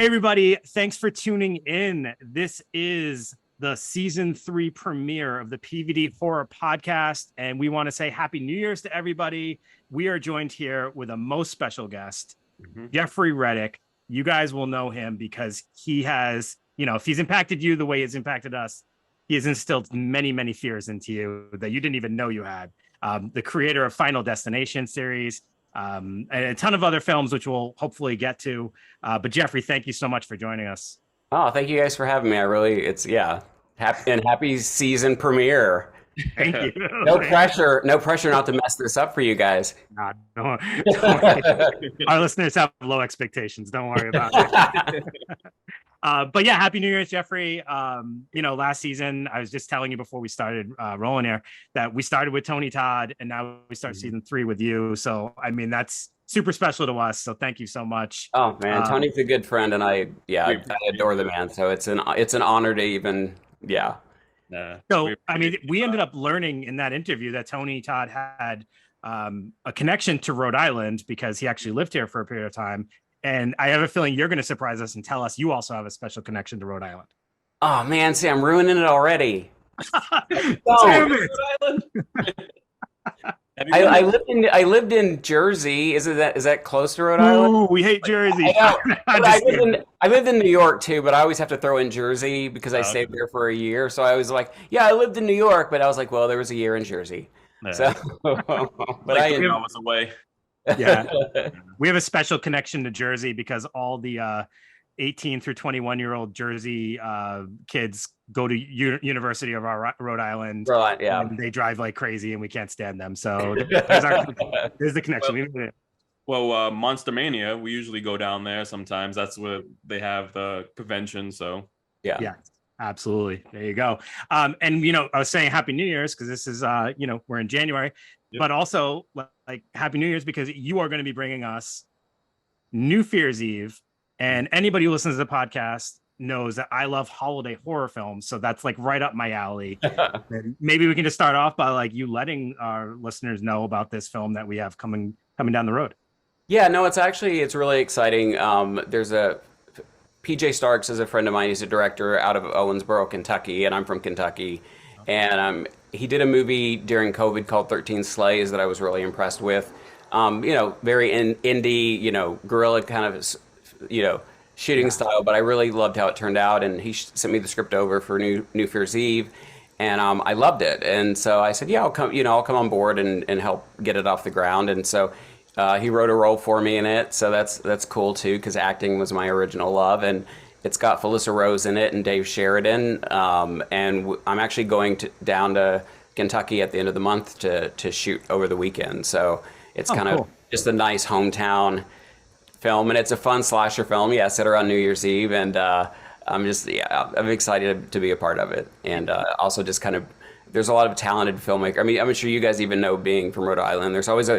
Hey, everybody. Thanks for tuning in. This is the season 3 premiere of the PVD Horror Podcast. And we want to say Happy New Year's to everybody. We are joined here with a most special guest, Jeffrey Reddick. You guys will know him because he has, if he's impacted you the way he's impacted us, he has instilled many, many fears into you that you didn't even know you had. The creator of Final Destination series, and a ton of other films, which we'll hopefully get to. But Jeffrey, thank you so much for joining us. Oh, thank you guys for having me. Happy season premiere. Thank you. No pressure not to mess this up for you guys. Nah, don't worry. Our listeners have low expectations. Don't worry about it. But yeah, Happy New Year's, Jeffrey. Last season, I was just telling you before we started rolling here that we started with Tony Todd and now we start season 3 with you. So, I mean, that's super special to us. So thank you so much. Oh man, Tony's a good friend and I adore the man. So it's an honor to even, yeah. So, I mean, we ended up learning in that interview that Tony Todd had a connection to Rhode Island because he actually lived here for a period of time. And I have a feeling you're going to surprise us and tell us you also have a special connection to Rhode Island. Oh man, see, I'm ruining it already. Damn it. I lived in Jersey. Is that close to Rhode Island? Ooh, we hate Jersey. I lived in New York too, but I always have to throw in Jersey because I stayed there for a year. So I was like, yeah, I lived in New York, but I was like, well, there was a year in Jersey. So, but I was away. Yeah, we have a special connection to Jersey because all the 18 through 21-year-old Jersey kids go to University of Rhode Island. Right, yeah. And they drive like crazy and we can't stand them. So there's the connection. Well, Monster Mania, we usually go down there sometimes. That's where they have the convention. So yeah, absolutely. There you go. And I was saying Happy New Year's because this is we're in January. Yep. But also like Happy New Year's because you are going to be bringing us New Year's Eve. And anybody who listens to the podcast knows that I love holiday horror films. So that's like right up my alley. And maybe we can just start off by like you letting our listeners know about this film that we have coming down the road. Yeah, no, it's really exciting. There's a PJ Starks is a friend of mine. He's a director out of Owensboro, Kentucky, and I'm from Kentucky. And he did a movie during COVID called 13 Slays that I was really impressed with. Very indie, guerrilla kind of, shooting style, but I really loved how it turned out. And he sent me the script over for New Year's Eve, and I loved it. And so I said, yeah, I'll come on board and help get it off the ground. And so he wrote a role for me in it, so that's cool too, because acting was my original love. And it's got Felissa Rose in it and Dave Sheridan. And I'm actually going down to Kentucky at the end of the month to shoot over the weekend. So it's kind of just a nice hometown film, and it's a fun slasher film. Yeah, set around New Year's Eve, and I'm excited to be a part of it. And also just kind of, there's a lot of talented filmmakers. I mean, I'm sure you guys even know, being from Rhode Island, there's always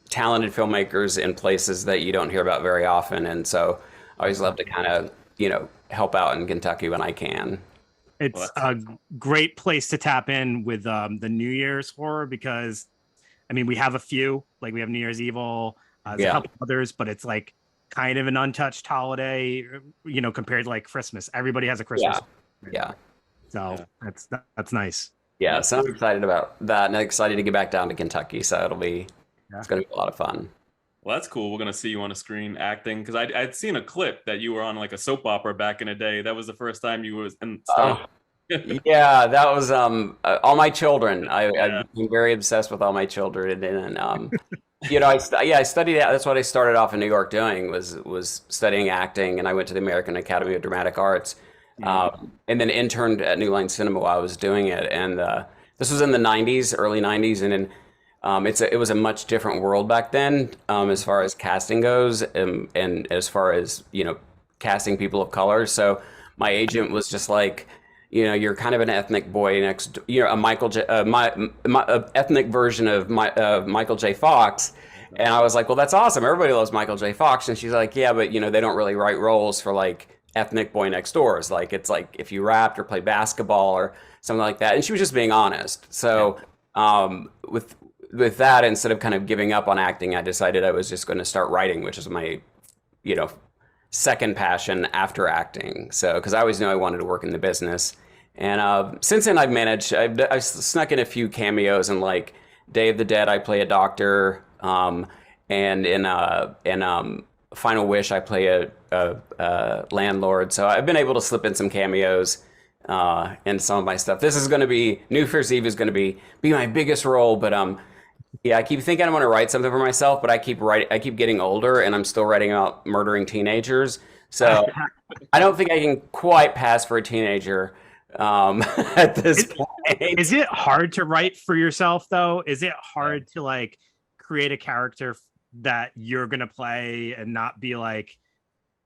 talented filmmakers in places that you don't hear about very often. And so I always love to kind of, help out in Kentucky when I can. It's a great place to tap in with the New Year's horror because, I mean, we have a few, like we have New Year's Evil, there's a couple others, but it's like kind of an untouched holiday, compared to like Christmas. Everybody has a Christmas. Yeah. So that's nice. Yeah, so I'm excited about that, and I'm excited to get back down to Kentucky. So it's going to be a lot of fun. Well, that's cool. We're going to see you on the screen acting, because I'd seen a clip that you were on like a soap opera back in the day. That was the first time you was in stuff. Yeah, that was All My Children. I've been very obsessed with All My Children, and I studied. That's what I started off in New York doing, was studying acting, and I went to the American Academy of Dramatic Arts, and then interned at New Line Cinema while I was doing it. And this was in the '90s, early '90s, and then. It was a much different world back then, as far as casting goes, and as far as casting people of color. So my agent was just like, you're kind of an ethnic boy next, a ethnic version of Michael J. Fox, and I was like, well, that's awesome. Everybody loves Michael J. Fox, and she's like, yeah, but they don't really write roles for like ethnic boy next doors. Like it's like if you rapped or played basketball or something like that. And she was just being honest. So with that, instead of kind of giving up on acting, I decided I was just going to start writing, which is my, second passion after acting. So, because I always knew I wanted to work in the business. And since then, I've snuck in a few cameos in like Day of the Dead. I play a doctor, and in Final Wish, I play a landlord. So I've been able to slip in some cameos in some of my stuff. This is going to be New Year's Eve is going to be my biggest role, but yeah, I keep thinking I want to write something for myself, but I keep getting older, and I'm still writing about murdering teenagers. So I don't think I can quite pass for a teenager at this point. Is it hard to write for yourself though? Is it hard to like create a character that you're gonna play and not be like,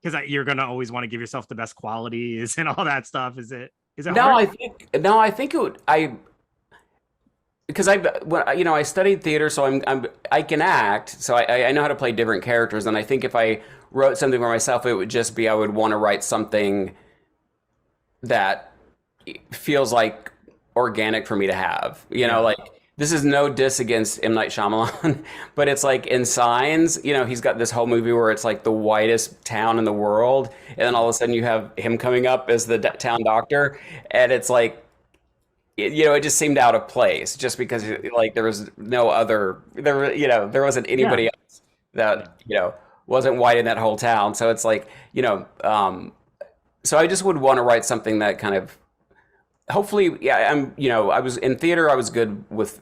because you're gonna always want to give yourself the best qualities and all that stuff? Is it No, hard? I think it would. Because I studied theater, so I can act, so I know how to play different characters, and I think if I wrote something for myself, it would just be I would want to write something that feels like organic for me to have. Like this is no diss against M. Night Shyamalan, but it's like in Signs, he's got this whole movie where it's like the whitest town in the world, and then all of a sudden you have him coming up as the town doctor, and it's like, it just seemed out of place just because like there was no other there wasn't anybody else that wasn't white in that whole town. So it's like so I just would want to write something that kind of hopefully I was in theater, I was good with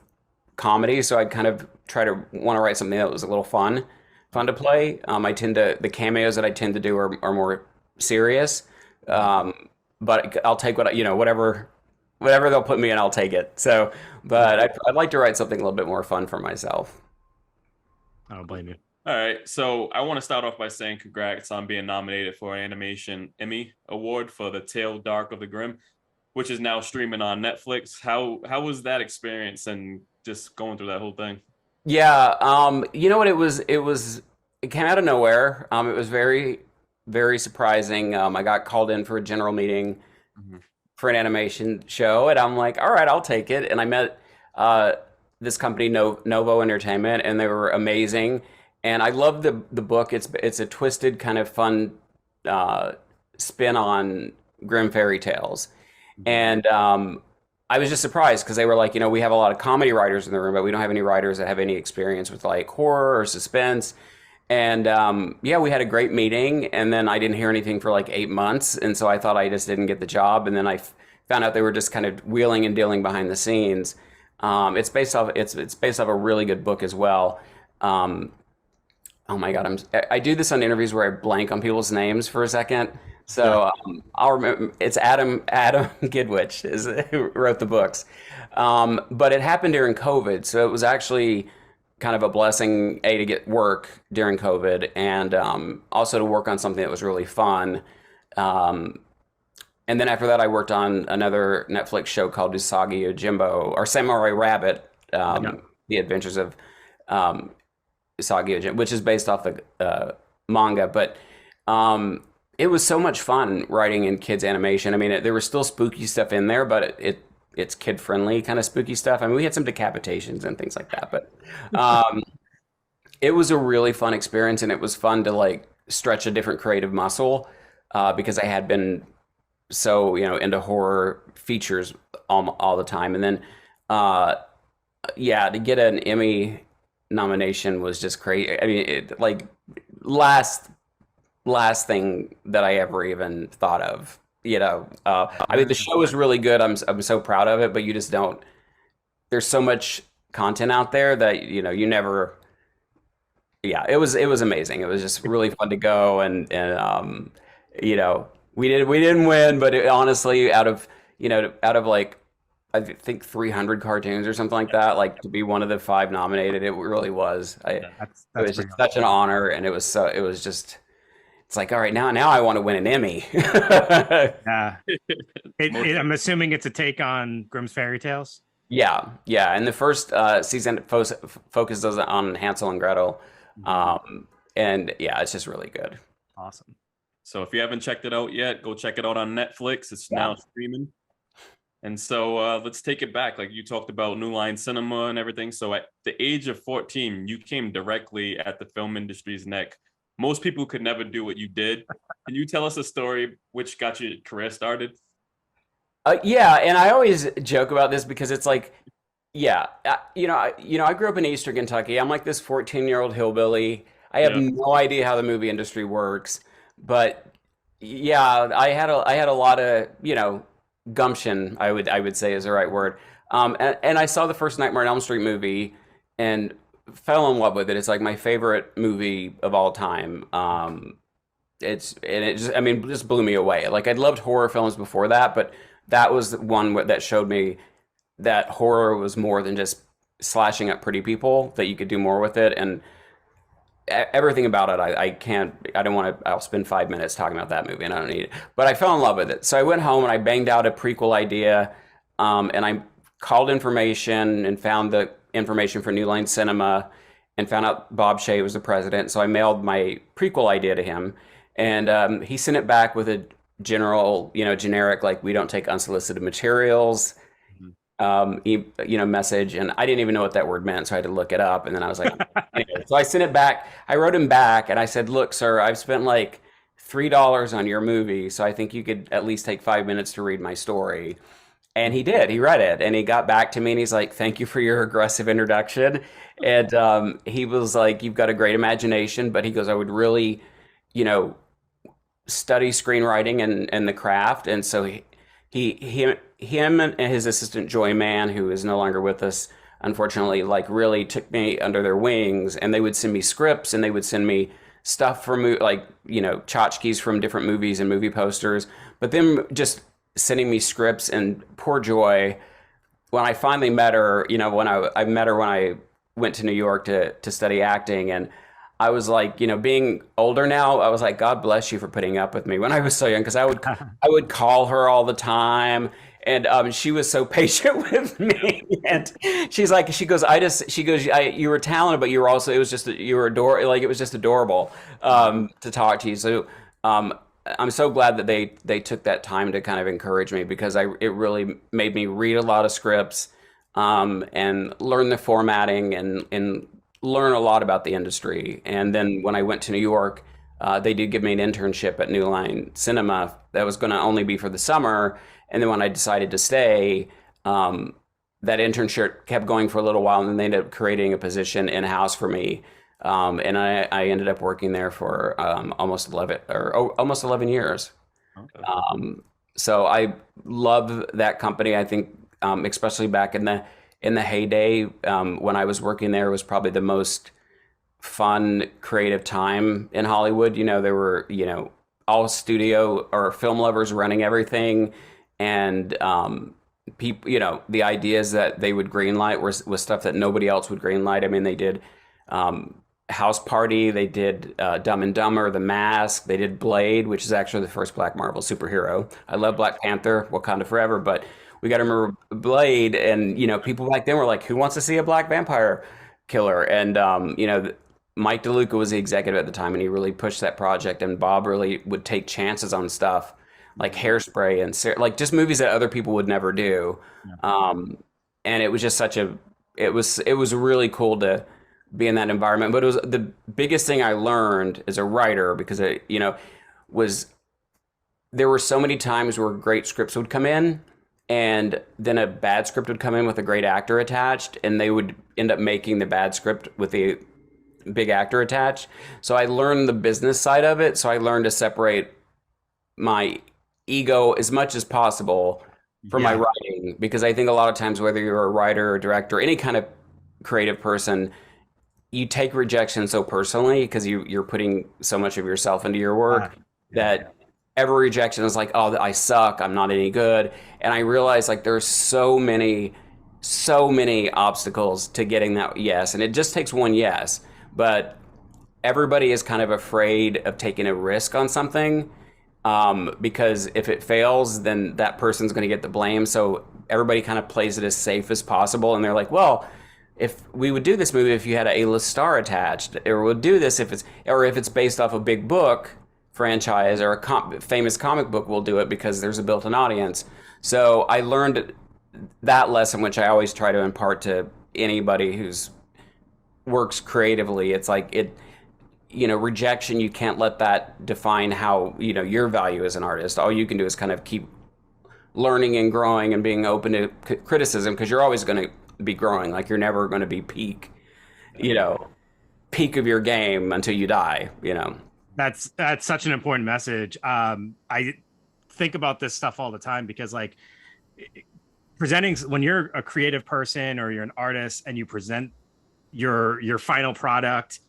comedy, so I'd kind of try to want to write something that was a little fun to play. The cameos that I tend to do are more serious, but I'll take whatever they'll put me in, I'll take it. So, but I'd like to write something a little bit more fun for myself. I don't blame you. All right, so I want to start off by saying congrats on being nominated for an Animation Emmy Award for The Tale Dark of the Grimm, which is now streaming on Netflix. How was that experience and just going through that whole thing? Yeah, you know what? It came out of nowhere. It was very, very surprising. I got called in for a general meeting for an animation show, and I'm like, all right, I'll take it. And I met this company, Novo Entertainment, and they were amazing. And I love the book. It's a twisted kind of fun spin on Grimm fairy tales, and I was just surprised because they were like, we have a lot of comedy writers in the room, but we don't have any writers that have any experience with like horror or suspense. And yeah, we had a great meeting, and then I didn't hear anything for like 8 months, and so I thought I just didn't get the job, and then I found out they were just kind of wheeling and dealing behind the scenes. It's based off a really good book as well. Oh my God, I do this on interviews where I blank on people's names for a second. So I'll remember. It's Adam Gidwich who wrote the books, but it happened during COVID, so it was actually kind of a blessing to get work during COVID, and also to work on something that was really fun. And then after that, I worked on another Netflix show called Usagi Yojimbo, or Samurai Rabbit, The Adventures of Usagi Yojimbo, which is based off the manga. But it was so much fun writing in kids animation. I mean, there was still spooky stuff in there, but it's kid friendly kind of spooky stuff. I mean, we had some decapitations and things like that, but it was a really fun experience, and it was fun to like stretch a different creative muscle because I had been so into horror features all the time, and then yeah, to get an Emmy nomination was just crazy. I mean, like last thing that I ever even thought of. I mean, the show is really good. I'm so proud of it, but you just don't. There's so much content out there that you never. Yeah, it was amazing. It was just really fun to go, and we didn't win, but honestly, out of like I think 300 cartoons or something like that, like to be one of the 5 nominated, it really was. It was just such an honor, and it was just. It's like, all right, now I want to win an Emmy. Yeah. I'm assuming it's a take on Grimm's Fairy Tales. Yeah. And the first season focuses on Hansel and Gretel. And yeah, it's just really good. Awesome. So if you haven't checked it out yet, go check it out on Netflix. It's now streaming. And so let's take it back. Like you talked about New Line Cinema and everything. So at the age of 14, you came directly at the film industry's neck most people could never do what you did. Can you tell us a story which got your career started? Yeah, and I always joke about this because it's like, yeah, I grew up in Eastern Kentucky. I'm like this 14-year-old hillbilly. I have Yeah. no idea how the movie industry works, but yeah, I had a lot of, gumption, I would say is the right word. And I saw the first Nightmare on Elm Street movie and fell in love with it. It's like my favorite movie of all time. It just, I mean, just blew me away. Like I'd loved horror films before that, but that was the one that showed me that horror was more than just slashing up pretty people, that you could do more with it. And everything about it, I can't, I don't want to, I'll spend 5 minutes talking about that movie and I don't need it. But I fell in love with it. So I went home and I banged out a prequel idea, and I called information and found the information for New Line Cinema and found out Bob Shea was the president. So I mailed my prequel idea to him, and he sent it back with a generic, like, we don't take unsolicited materials, message. And I didn't even know what that word meant, so I had to look it up. And then I was like, anyway, so I sent it back. I wrote him back and I said, look, sir, I've spent like $3 on your movie, so I think you could at least take 5 minutes to read my story. And he did. He read it and he got back to me and he's like, thank you for your aggressive introduction. And he was like, you've got a great imagination, but he goes, I would really, study screenwriting and the craft. And so him and his assistant Joy Mann, who is no longer with us, unfortunately, like really took me under their wings, and they would send me scripts and they would send me stuff from tchotchkes from different movies and movie posters. But then just sending me scripts, and poor Joy, when I finally met her, when I met her when I went to New York to study acting, and I was like, being older now, I was like, God bless you for putting up with me when I was so young, because I would call her all the time, and she was so patient with me. And she goes, you were talented, but you were also, you were adorable, like it was just adorable to talk to you. So I'm so glad that they took that time to kind of encourage me, because it really made me read a lot of scripts and learn the formatting and learn a lot about the industry. And then when I went to New York, they did give me an internship at New Line Cinema that was going to only be for the summer. And then when I decided to stay, that internship kept going for a little while, and then they ended up creating a position in-house for me. And I ended up working there for almost 11 years. Okay. So I love that company. I think, especially back in the heyday, when I was working there, was probably the most fun, creative time in Hollywood. There were, all studio or film lovers running everything. And people, the ideas that they would greenlight was stuff that nobody else would greenlight. I mean, they did House Party, they did Dumb and Dumber, The Mask, they did Blade, which is actually the first Black Marvel superhero. I love Black Panther, Wakanda Forever, but we got to remember Blade, and people back then were like, who wants to see a black vampire killer? And Mike DeLuca was the executive at the time, and he really pushed that project, and Bob really would take chances on stuff like Hairspray and like just movies that other people would never do. And it was just it was really cool to be in that environment. But it was the biggest thing I learned as a writer, because was there were so many times where great scripts would come in, and then a bad script would come in with a great actor attached, and they would end up making the bad script with the big actor attached. So I learned the business side of it. So I learned to separate my ego as much as possible from my writing, because I think a lot of times, whether you're a writer or director, any kind of creative person, you take rejection so personally, because you're putting so much of yourself into your work that every rejection is like, oh, I suck, I'm not any good. And I realized, like, there's so many obstacles to getting that yes, and it just takes one yes. But everybody is kind of afraid of taking a risk on something, because if it fails, then that person's going to get the blame. So everybody kind of plays it as safe as possible, and they're like, well, if we would do this movie if you had an A-list star attached, or we'll do this if it's based off a big book franchise or a famous comic book, we'll do it because there's a built-in audience. So I learned that lesson, which I always try to impart to anybody who's works creatively. It's like rejection, you can't let that define how, your value as an artist. All you can do is kind of keep learning and growing and being open to criticism, because you're always going to be growing. Like, you're never going to be peak of your game until you die. That's such an important message. I think about this stuff all the time, because like presenting, when you're a creative person or you're an artist and you present your final product,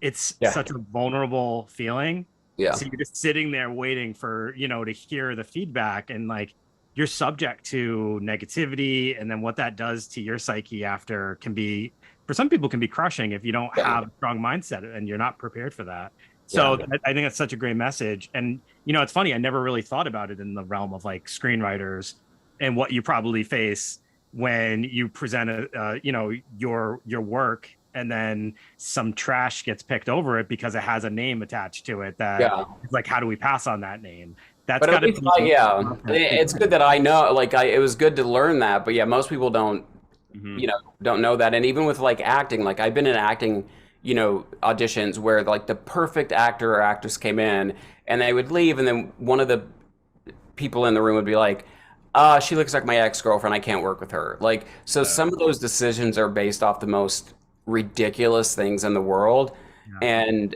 it's such a vulnerable feeling. Yeah. So you're just sitting there waiting for, to hear the feedback, and like you're subject to negativity, and then what that does to your psyche after can be, for some people, can be crushing if you don't have a strong mindset and you're not prepared for that. So I think that's such a great message. And, it's funny, I never really thought about it in the realm of like screenwriters and what you probably face when you present your work, and then some trash gets picked over it because it has a name attached to it that like, how do we pass on that name? That's got to be. It's good that I know, like, it was good to learn that, but most people don't, don't know that. And even with like acting, like I've been in acting, auditions where like the perfect actor or actress came in and they would leave, and then one of the people in the room would be like, she looks like my ex-girlfriend, I can't work with her. Like, so some of those decisions are based off the most ridiculous things in the world. And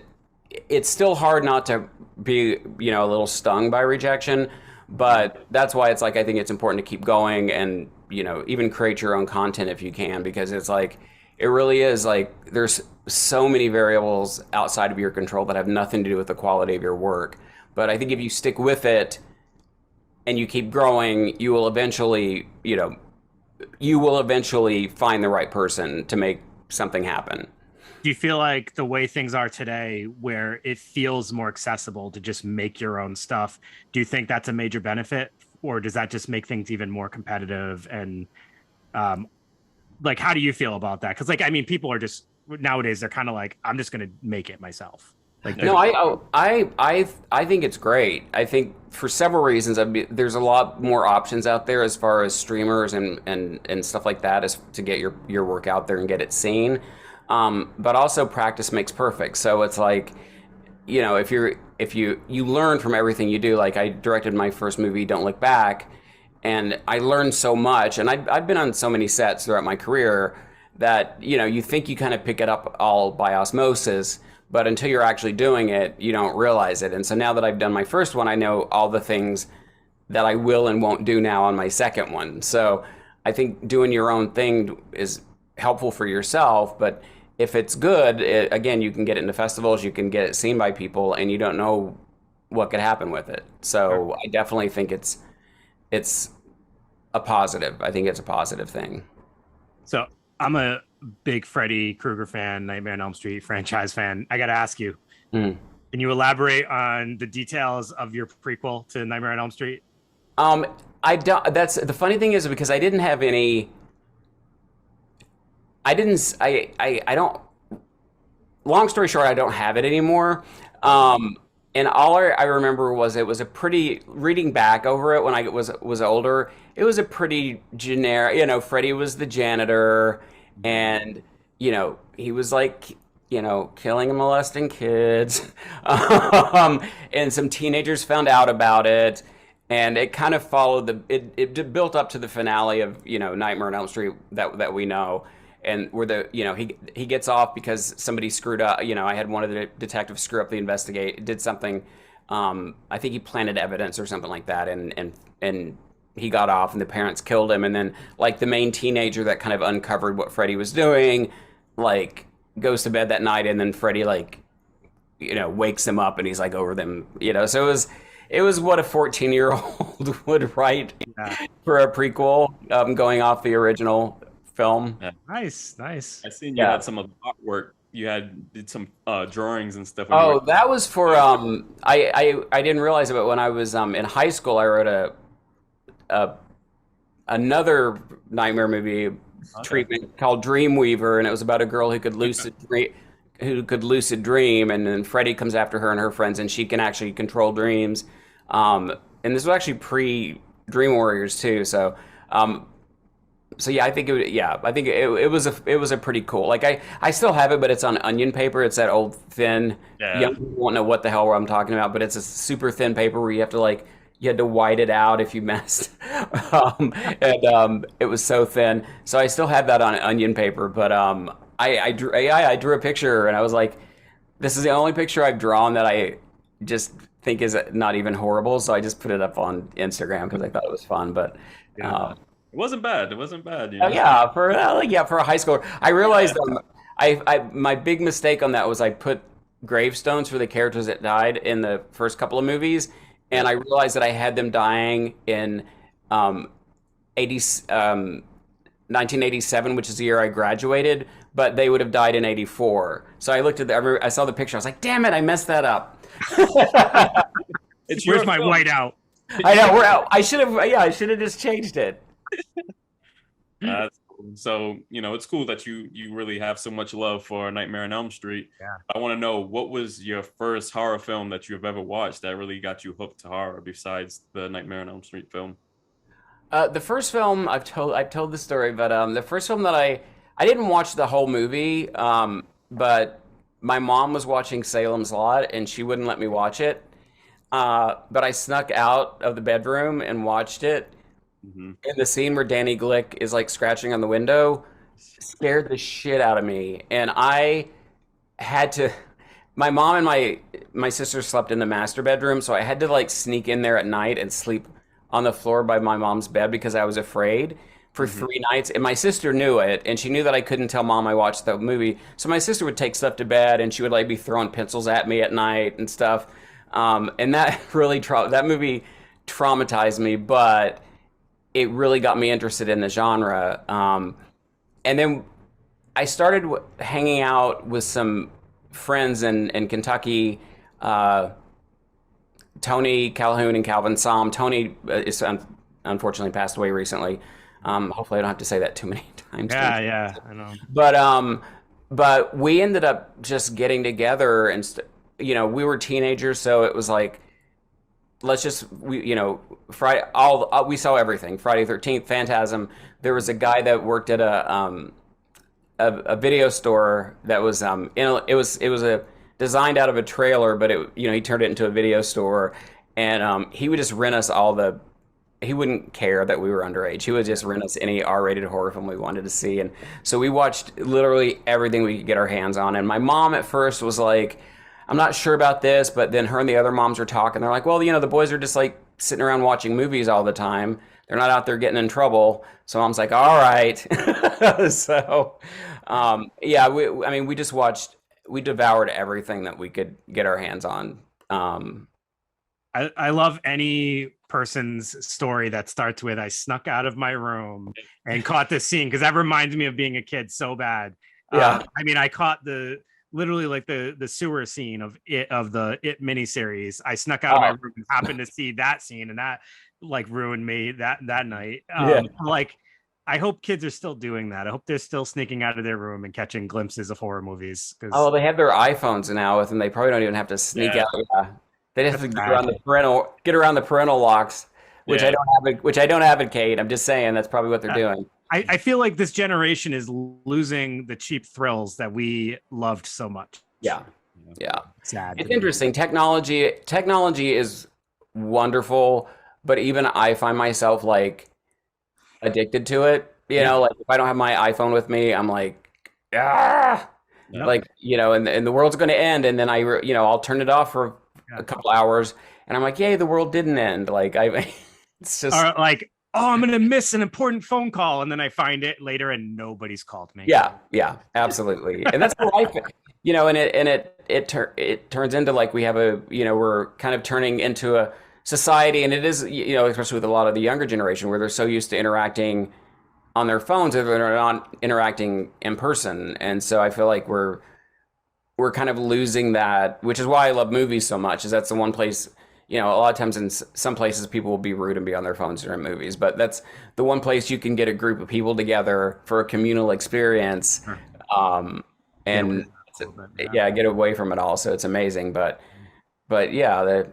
it's still hard not to be, a little stung by rejection, but that's why it's like, I think it's important to keep going and, even create your own content if you can, because it's like, it really is like, there's so many variables outside of your control that have nothing to do with the quality of your work. But I think if you stick with it and you keep growing, you will eventually find the right person to make something happen. Do you feel like the way things are today, where it feels more accessible to just make your own stuff, do you think that's a major benefit, or does that just make things even more competitive? And like, how do you feel about that? Because like, I mean, people are just nowadays, they're kind of like, I'm just going to make it myself. Like, no, I think it's great. I think for several reasons. There's a lot more options out there as far as streamers and stuff like that, as to get your work out there and get it seen. But also, practice makes perfect. So it's like, if you learn from everything you do. Like, I directed my first movie, Don't Look Back, and I learned so much. And I've been on so many sets throughout my career that you think you kind of pick it up all by osmosis. But until you're actually doing it, you don't realize it. And so now that I've done my first one, I know all the things that I will and won't do now on my second one. So I think doing your own thing is helpful for yourself. But if it's good, again, you can get it into festivals, you can get it seen by people, and you don't know what could happen with it. So I definitely think it's a positive. I think it's a positive thing. So I'm a big Freddy Krueger fan, Nightmare on Elm Street franchise fan. I got to ask you, can you elaborate on the details of your prequel to Nightmare on Elm Street? I don't. That's the funny thing is, because I didn't have any. I don't. Long story short, I don't have it anymore. And all I remember was it was a pretty, reading back over it when I was older, it was a pretty generic. Freddy was the janitor. And, he was like, killing and molesting kids. And some teenagers found out about it. And it kind of followed it built up to the finale of, Nightmare on Elm Street that we know. And where he gets off because somebody screwed up. I had one of the detectives screw up did something. I think he planted evidence or something like that. And he got off, and the parents killed him. And then, like, the main teenager that kind of uncovered what Freddy was doing, like, goes to bed that night, and then Freddy, like, wakes him up, and he's like over them. So it was what a 14-year-old would write for a prequel, going off the original film. Yeah. Nice. I seen you had some of the artwork. You did some drawings and stuff. Oh, that was for I didn't realize it, but when I was in high school, I wrote another nightmare movie treatment called Dreamweaver, and it was about a girl who could lucid dream, and then Freddy comes after her and her friends, and she can actually control dreams. And this was actually pre Dream Warriors too, so So yeah, I think it was a pretty cool. Like I still have it, but it's on onion paper. It's that old thin. Yeah. Young people won't know what the hell I'm talking about, but it's a super thin paper where you have to like you had to white it out if you messed. And it was so thin. So I still have that on onion paper, but I drew a picture and I was like, this is the only picture I've drawn that I just think is not even horrible. So I just put it up on Instagram because I thought it was fun. But Yeah. It wasn't bad. It wasn't bad. oh, yeah, for a high schooler, I realized I my big mistake on that was I put gravestones for the characters that died in the first couple of movies, and I realized that I had them dying in um, 80, 1987, which is the year I graduated, but they would have died in 84. So I looked at I saw the picture. I was like, damn it, I messed that up. It's Where's your my film. whiteout? I know we're out. I should have just changed it. That's cool. So, it's cool that you really have so much love for Nightmare on Elm Street. Yeah. I want to know, what was your first horror film that you've ever watched that really got you hooked to horror besides the Nightmare on Elm Street film? The first film I've told the story, but the first film that I didn't watch the whole movie, but my mom was watching Salem's Lot and she wouldn't let me watch it. But I snuck out of the bedroom and watched it. Hmm. And the scene where Danny Glick is like scratching on the window scared the shit out of me. And I had to. My mom and my sister slept in the master bedroom, so I had to like sneak in there at night and sleep on the floor by my mom's bed because I was afraid for Hmm. 3 nights. And my sister knew it, and she knew that I couldn't tell mom I watched the movie. So my sister would take stuff to bed, and she would like be throwing pencils at me at night and stuff. And that really that movie traumatized me, but it really got me interested in the genre. And then I started hanging out with some friends in Kentucky, uh, Tony Calhoun and Calvin Som. Tony is unfortunately passed away recently. Hopefully, I don't have to say that too many times. Yeah, I know. But we ended up just getting together and we were teenagers, so it was like let's just Friday we saw everything. Friday 13th, Phantasm. There was a guy that worked at a video store that was it was a designed out of a trailer, but he turned it into a video store, and he would just rent us he wouldn't care that we were underage. He would just rent us any R-rated horror film we wanted to see, and so we watched literally everything we could get our hands on. And my mom at first was like, I'm not sure about this, but then her and the other moms were talking. They're like, well, the boys are just like sitting around watching movies all the time. They're not out there getting in trouble. So mom's like, all right. So, yeah, we devoured everything that we could get our hands on. I love any person's story that starts with "I snuck out of my room and caught this scene," because that reminds me of being a kid so bad. Yeah. I caught literally like the sewer scene of the It miniseries. I snuck out of my room and happened to see that scene, and that like ruined me that night. Like, I hope kids are still doing that. I hope they're still sneaking out of their room and catching glimpses of horror movies. Oh, they have their iPhones now with them. They probably don't even have to sneak out. Yeah. They just have to get around the parental locks, which I don't advocate. I'm just saying that's probably what they're doing. I feel like this generation is losing the cheap thrills that we loved so much. Yeah. Sad. It's interesting. Technology is wonderful, but even I find myself like addicted to it. Like if I don't have my iPhone with me, I'm like, like and the world's going to end, and then I'll turn it off for a couple hours, and I'm like, yay, the world didn't end. Like it's just like, oh, I'm gonna miss an important phone call, and then I find it later, and nobody's called me. Yeah, absolutely. And that's the life, and it turns into like we have we're kind of turning into a society, and it is, especially with a lot of the younger generation, where they're so used to interacting on their phones if they're not interacting in person. And so I feel like we're kind of losing that, which is why I love movies so much, is that's the one place, a lot of times in some places people will be rude and be on their phones during movies, but that's the one place you can get a group of people together for a communal experience, and get away from it all. So it's amazing. But yeah,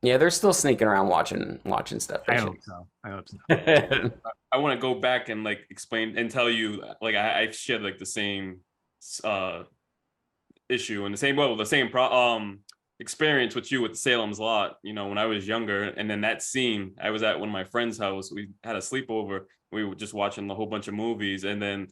Yeah, they're still sneaking around watching stuff. I hope so. I hope so. I want to go back and like explain and tell you like I shared like the same uh issue and the same the same experience with you with Salem's Lot, you know, when I was younger. And then that scene, I was at one of my friend's house. We had a sleepover. We were just watching a whole bunch of movies, and then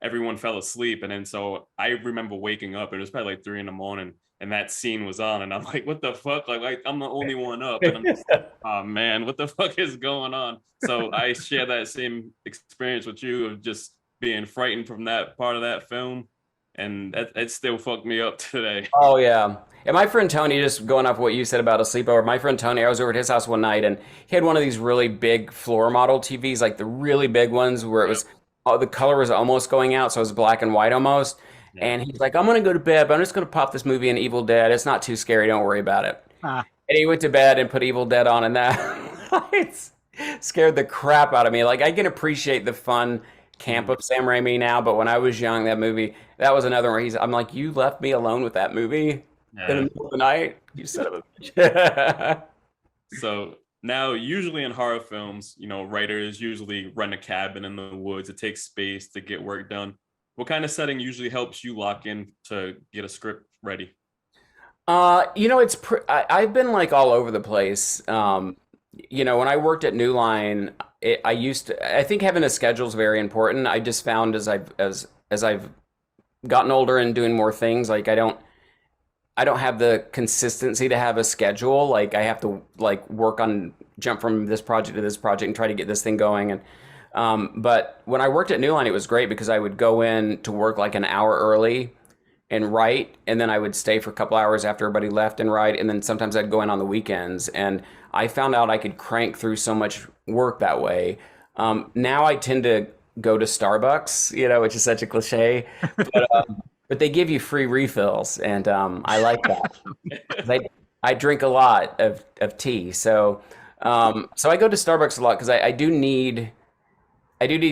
everyone fell asleep. And then so I remember waking up, and it was probably like 3 a.m, and that scene was on, and I'm like, what the fuck? Like I'm the only one up, and I'm just like, oh man, what the fuck is going on? So I share that same experience with you of just being frightened from that part of that film, and that still fucked me up today. Oh yeah. And my friend Tony, just going off what you said about a sleepover, my friend Tony, I was over at his house one night and he had one of these really big floor model TVs, like the really big ones where it was, oh, the color was almost going out, so it was black and white almost. Yeah. And he's like, I'm gonna go to bed, but I'm just gonna pop this movie in Evil Dead. It's not too scary, don't worry about it. Ah, And he went to bed and put Evil Dead on, and that it's scared the crap out of me. Like I can appreciate the fun camp of Sam Raimi now, but when I was young, that movie, that was another where I'm like, you left me alone with that movie in the middle of the night, you son of a bitch. So now, usually in horror films, you know, writers usually rent a cabin in the woods. It takes space to get work done. What kind of setting usually helps you lock in to get a script ready? You know, I've been like all over the place. You know, when I worked at New Line, I think having a schedule is very important. I just found as I've gotten older and doing more things, like I don't have the consistency to have a schedule. Like I have to like jump from this project to this project and try to get this thing going. And but when I worked at New Line, it was great because I would go in to work like an hour early and write, and then I would stay for a couple hours after everybody left and write, and then sometimes I'd go in on the weekends. And I found out I could crank through so much work that way. Now I tend to go to Starbucks, you know, which is such a cliche, but they give you free refills, and I like that. I drink a lot of tea, so so I go to Starbucks a lot because I do need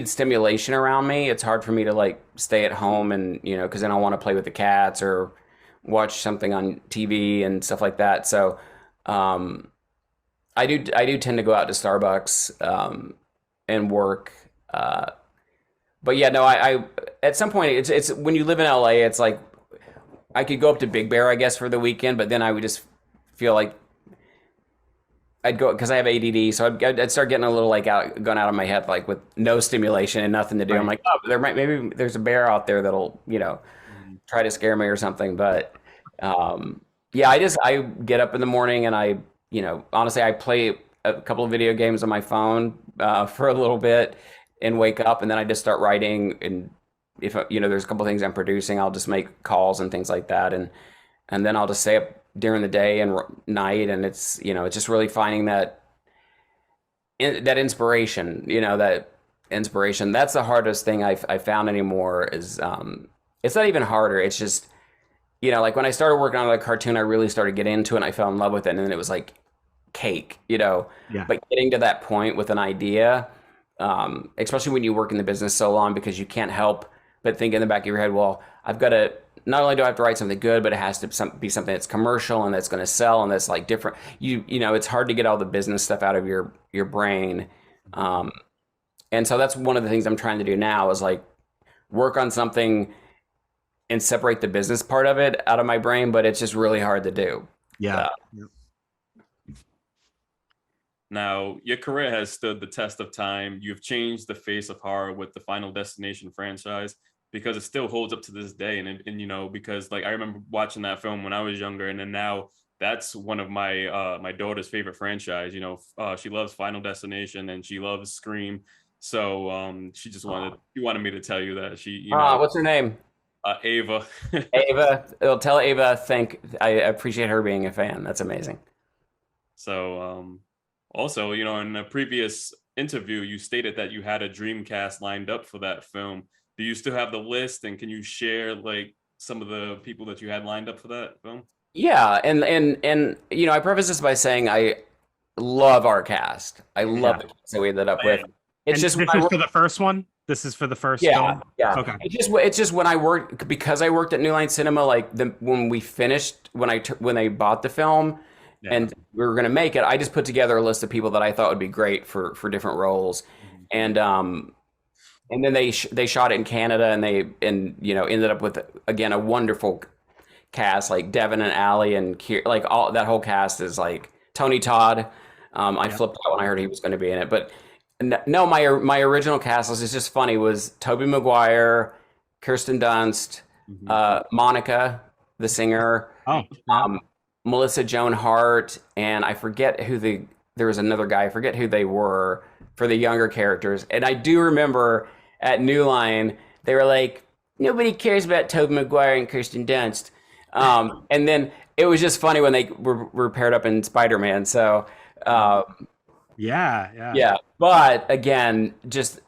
stimulation around me. It's hard for me to like stay at home and, you know, because then I want to play with the cats or watch something on TV and stuff like that. So I do tend to go out to Starbucks and work. But yeah, no, I at some point it's when you live in LA, it's like I could go up to Big Bear, I guess, for the weekend, but then I would just feel like I'd go because I have ADD, so I'd start getting a little like going out of my head, like with no stimulation and nothing to do. right. I'm like, oh, maybe there's a bear out there that'll, you know, try to scare me or something. But yeah, I get up in the morning and you know, honestly, I play a couple of video games on my phone for a little bit and wake up, and then I just start writing. And if you know, there's a couple of things I'm producing, I'll just make calls and things like that, and then I'll just stay up during the day and night, and it's, you know, it's just really finding that inspiration, you know, that inspiration. That's the hardest thing I found anymore is it's not even harder, it's just, you know, like when I started working on a cartoon, I really started getting into it and I fell in love with it, and then it was like cake, you know. Yeah. But getting to that point with an idea, especially when you work in the business so long, because you can't help but think in the back of your head, well, I've got to, not only do I have to write something good, but it has to be something that's commercial and that's going to sell and that's like different. You know, it's hard to get all the business stuff out of your brain. And so that's one of the things I'm trying to do now is like work on something and separate the business part of it out of my brain, but it's just really hard to do. Yeah. Now, your career has stood the test of time. You've changed the face of horror with the Final Destination franchise because it still holds up to this day. And you know, because like I remember watching that film when I was younger, and then now that's one of my my daughter's favorite franchise. You know, she loves Final Destination and she loves Scream. So she just wanted me to tell you that she, you know, what's her name? Ava. Ava. I'll tell Ava. I appreciate her being a fan. That's amazing. So also, you know, in a previous interview, you stated that you had a dream cast lined up for that film. Do you still have the list, and can you share like some of the people that you had lined up for that film? Yeah, and you know, I preface this by saying I love our cast. I love the cast that we ended up with. It's just this is for the first one. This is for the first film. Yeah. Okay. It's just when I worked, because I worked at New Line Cinema, like when we finished, when they bought the film, and we were going to make it. I just put together a list of people that I thought would be great for different roles, and then they shot it in Canada, and ended up with again a wonderful cast like Devin and Allie and like all that whole cast is like Tony Todd. I flipped out when I heard he was going to be in it, but no, my original cast was just funny was Tobey Maguire, Kirsten Dunst, Monica, the singer, Melissa Joan Hart, and I forget there was another guy, I forget who they were for the younger characters. And I do remember at New Line, they were like, nobody cares about Tobey Maguire and Kirsten Dunst. And then it was just funny when they were paired up in Spider-Man. So, yeah. But again,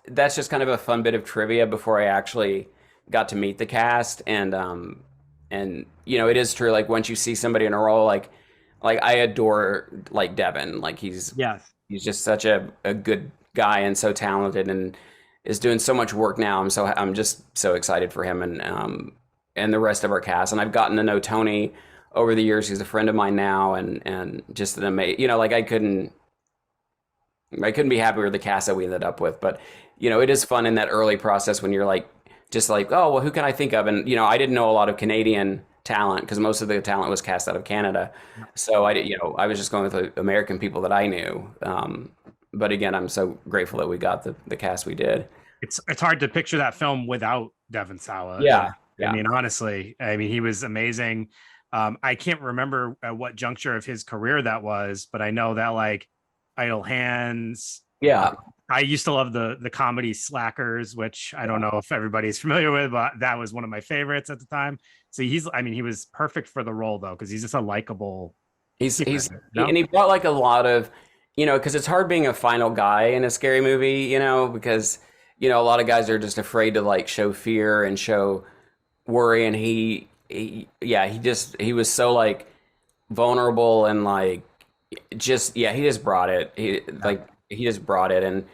that's just kind of a fun bit of trivia before I actually got to meet the cast. And it is true. Like once you see somebody in a role, like I adore like Devin, like he's just such a good guy and so talented and is doing so much work now. I'm just so excited for him and the rest of our cast. And I've gotten to know Tony over the years. He's a friend of mine now, and just an amazing, like I couldn't be happier with the cast that we ended up with. But, it is fun in that early process when you're like, just like, oh, well, who can I think of? And, I didn't know a lot of Canadian talent because most of the talent was cast out of Canada. So I was just going with the American people that I knew. But again, I'm so grateful that we got the cast we did. It's hard to picture that film without Devon Sawa. Yeah. I mean, honestly, he was amazing. I can't remember at what juncture of his career that was, but I know that like Idle Hands. Yeah. I used to love the comedy Slackers, which I don't know if everybody's familiar with, but that was one of my favorites at the time. So he was perfect for the role though, because he's just a likable. And he brought like a lot of, because it's hard being a final guy in a scary movie, because a lot of guys are just afraid to like show fear and show worry, and he was so like vulnerable and like he just brought it. He just brought it, and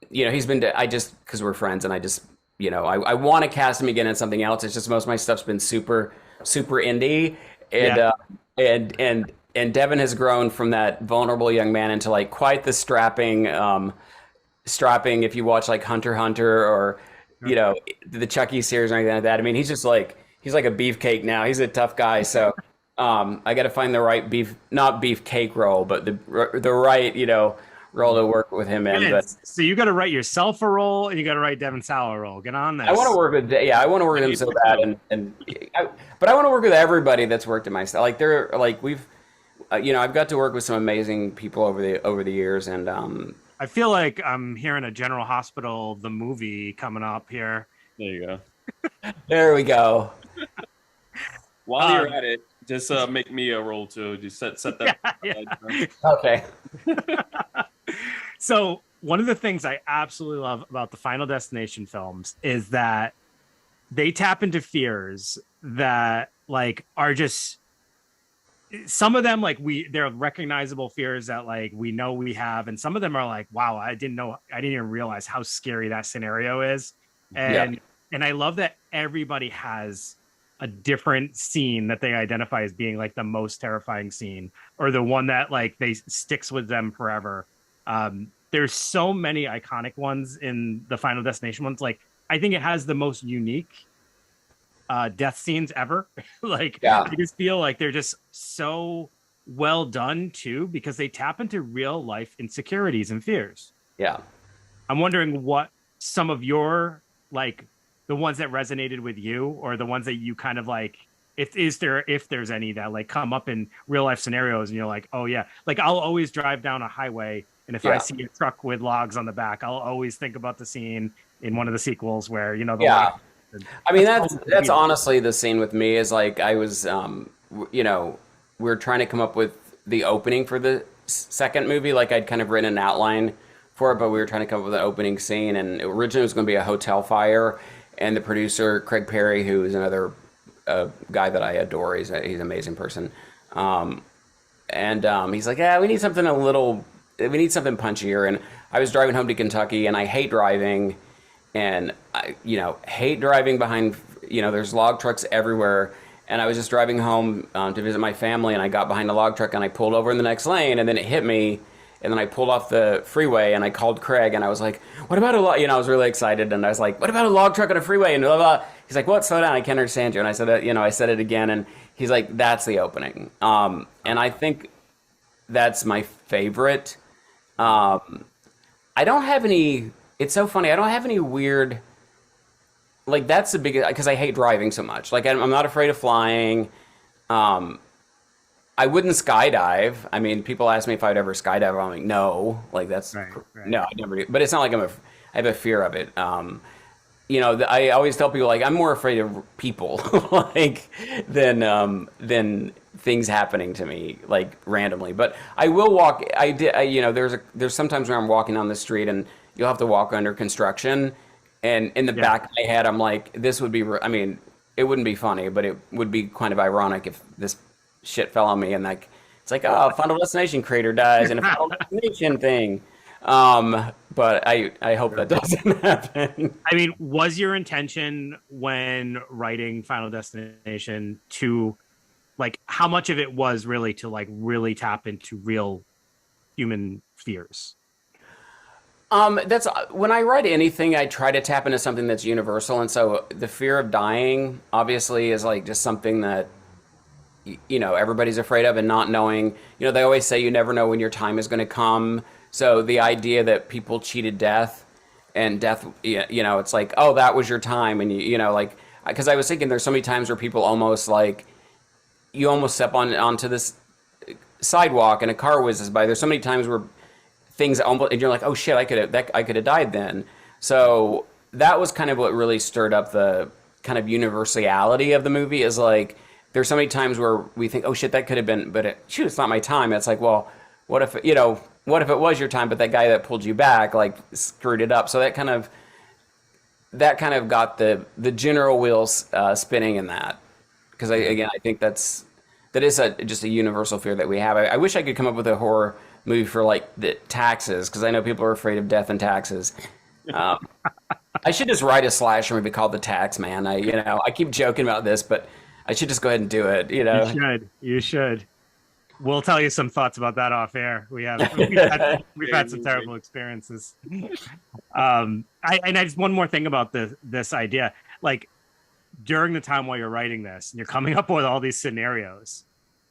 he's been because we're friends, and I just I want to cast him again in something else. It's just most of my stuff's been super indie, and Devin has grown from that vulnerable young man into like quite the strapping. If you watch like Hunter x Hunter or the Chucky series or anything like that, I mean he's like a beefcake now. He's a tough guy, so I got to find the right not beefcake role, but the right role to work with him in. But so you got to write yourself a role, and you got to write Devon Sawa a role. Get on this. I want to work with him so bad, but I want to work with everybody that's worked in my style. Like they're like I've got to work with some amazing people over the years, and I feel like I'm hearing a General Hospital, the movie coming up here. There you go. There we go. While you're at it, just make me a role too. Just set that. Okay. So one of the things I absolutely love about the Final Destination films is that they tap into fears that like are just. Some of them they're recognizable fears that like we know we have, and some of them are like, wow, I didn't even realize how scary that scenario is. And I love that everybody has a different scene that they identify as being like the most terrifying scene, or the one that like they sticks with them forever. There's so many iconic ones in the Final Destination ones. Like I think it has the most unique death scenes ever. I just feel like they're just so well done too, because they tap into real life insecurities and fears. I'm wondering what some of your like the ones that resonated with you, or the ones that you kind of like, if there's any that like come up in real life scenarios and you're like, oh yeah, like I'll always drive down a highway, and if I see a truck with logs on the back, I'll always think about the scene in one of the sequels where I mean, that's honestly the scene with me is like I was, we're trying to come up with the opening for the second movie. Like I'd kind of written an outline for it, but we were trying to come up with an opening scene. And originally it was going to be a hotel fire. And the producer, Craig Perry, who is another guy that I adore, he's an amazing person. He's like, we need something punchier. And I was driving home to Kentucky, and I hate driving. And I hate driving behind, there's log trucks everywhere. and I was just driving home to visit my family, and I got behind a log truck, and I pulled over in the next lane, and then it hit me, and then I pulled off the freeway, and I called Craig, and I was like, what about a log? I was really excited, and I was like, what about a log truck on a freeway? And blah, blah. He's like, what? Slow down, I can't understand you. And I said, I said it again, and he's like, that's the opening. And I think that's my favorite. I don't have any, it's so funny, I don't have any weird, like that's the biggest, because I hate driving so much. Like I'm not afraid of flying. I wouldn't skydive. I mean, people ask me if I'd ever skydive. I'm like, no. Like that's Right. no, I never do. But it's not like I have a fear of it. I always tell people like I'm more afraid of people like than things happening to me like randomly. But I will walk. There's sometimes where I'm walking on the street and you'll have to walk under construction, and in the back of my head I'm like, this would be. I mean, it wouldn't be funny, but it would be kind of ironic if this shit fell on me and like it's like, oh, Final Destination creator dies in a Final Destination thing. But I hope that doesn't happen. I mean, was your intention when writing Final Destination to like how much of it was really to like really tap into real human fears? That's when I write anything, I try to tap into something that's universal, and so the fear of dying obviously is like just something that everybody's afraid of, and not knowing, they always say you never know when your time is going to come. So the idea that people cheated death, and death, it's like, oh, that was your time. And like, because I was thinking there's so many times where people almost like, you almost step onto this sidewalk and a car whizzes by. There's so many times where things almost, and you're like, oh shit, I could have died then. So that was kind of what really stirred up the kind of universality of the movie, is like, there's so many times where we think, oh shit, that could have been, but it's not my time. It's like, well, what if it was your time, but that guy that pulled you back like screwed it up. So that kind of got the general wheels spinning in that, because I think that is just a universal fear that we have. I wish I could come up with a horror movie for like the taxes, because I know people are afraid of death and taxes. I should just write a slasher movie called The Tax Man. I keep joking about this, but I should just go ahead and do it. You should. We'll tell you some thoughts about that off air. We've had some terrible experiences. I just one more thing about this idea. Like during the time while you're writing this and you're coming up with all these scenarios,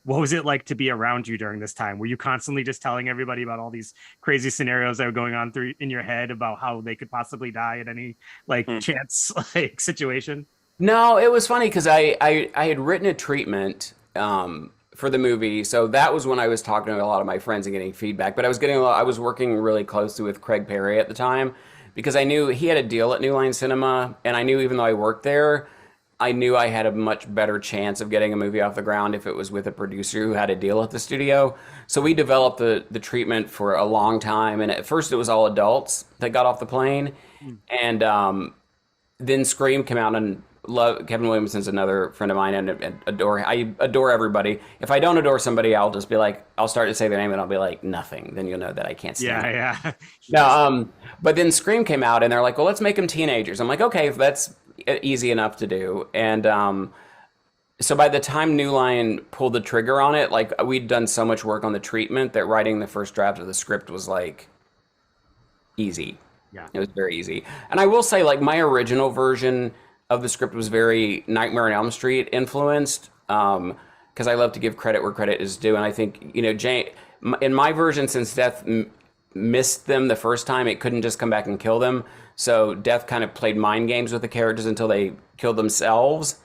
what was it like to be around you during this time? Were you constantly just telling everybody about all these crazy scenarios that were going on through in your head about how they could possibly die at any like chance like situation? No, it was funny because I had written a treatment for the movie, so that was when I was talking to a lot of my friends and getting feedback. But I was working really closely with Craig Perry at the time, because I knew he had a deal at New Line Cinema, and I knew even though I worked there, I knew I had a much better chance of getting a movie off the ground if it was with a producer who had a deal at the studio. So we developed the treatment for a long time, and at first it was all adults that got off the plane, and then Scream came out, and Kevin Williamson's another friend of mine, and I adore everybody. If I don't adore somebody, I'll just be like, I'll start to say their name and I'll be like, nothing. Then you'll know that I can't stand it. Yeah. No, but then Scream came out and they're like, well, let's make them teenagers. I'm like, okay, that's easy enough to do. And so by the time New Line pulled the trigger on it, like we'd done so much work on the treatment that writing the first draft of the script was like easy. Yeah. It was very easy. And I will say, like, my original version of the script was very Nightmare on Elm Street influenced, because I love to give credit where credit is due. And I think, in my version, since Death missed them the first time, it couldn't just come back and kill them. So Death kind of played mind games with the characters until they killed themselves,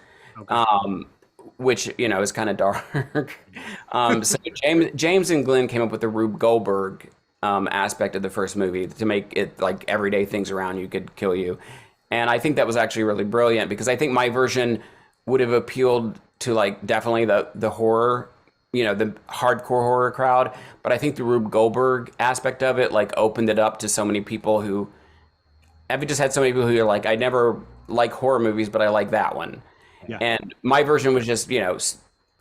which, is kind of dark. So James and Glenn came up with the Rube Goldberg aspect of the first movie to make it like everyday things around you could kill you. And I think that was actually really brilliant, because I think my version would have appealed to like definitely the horror, the hardcore horror crowd. But I think the Rube Goldberg aspect of it like opened it up to so many people who, I've just had so many people who are like, I never like horror movies, but I like that one. Yeah. And my version was just,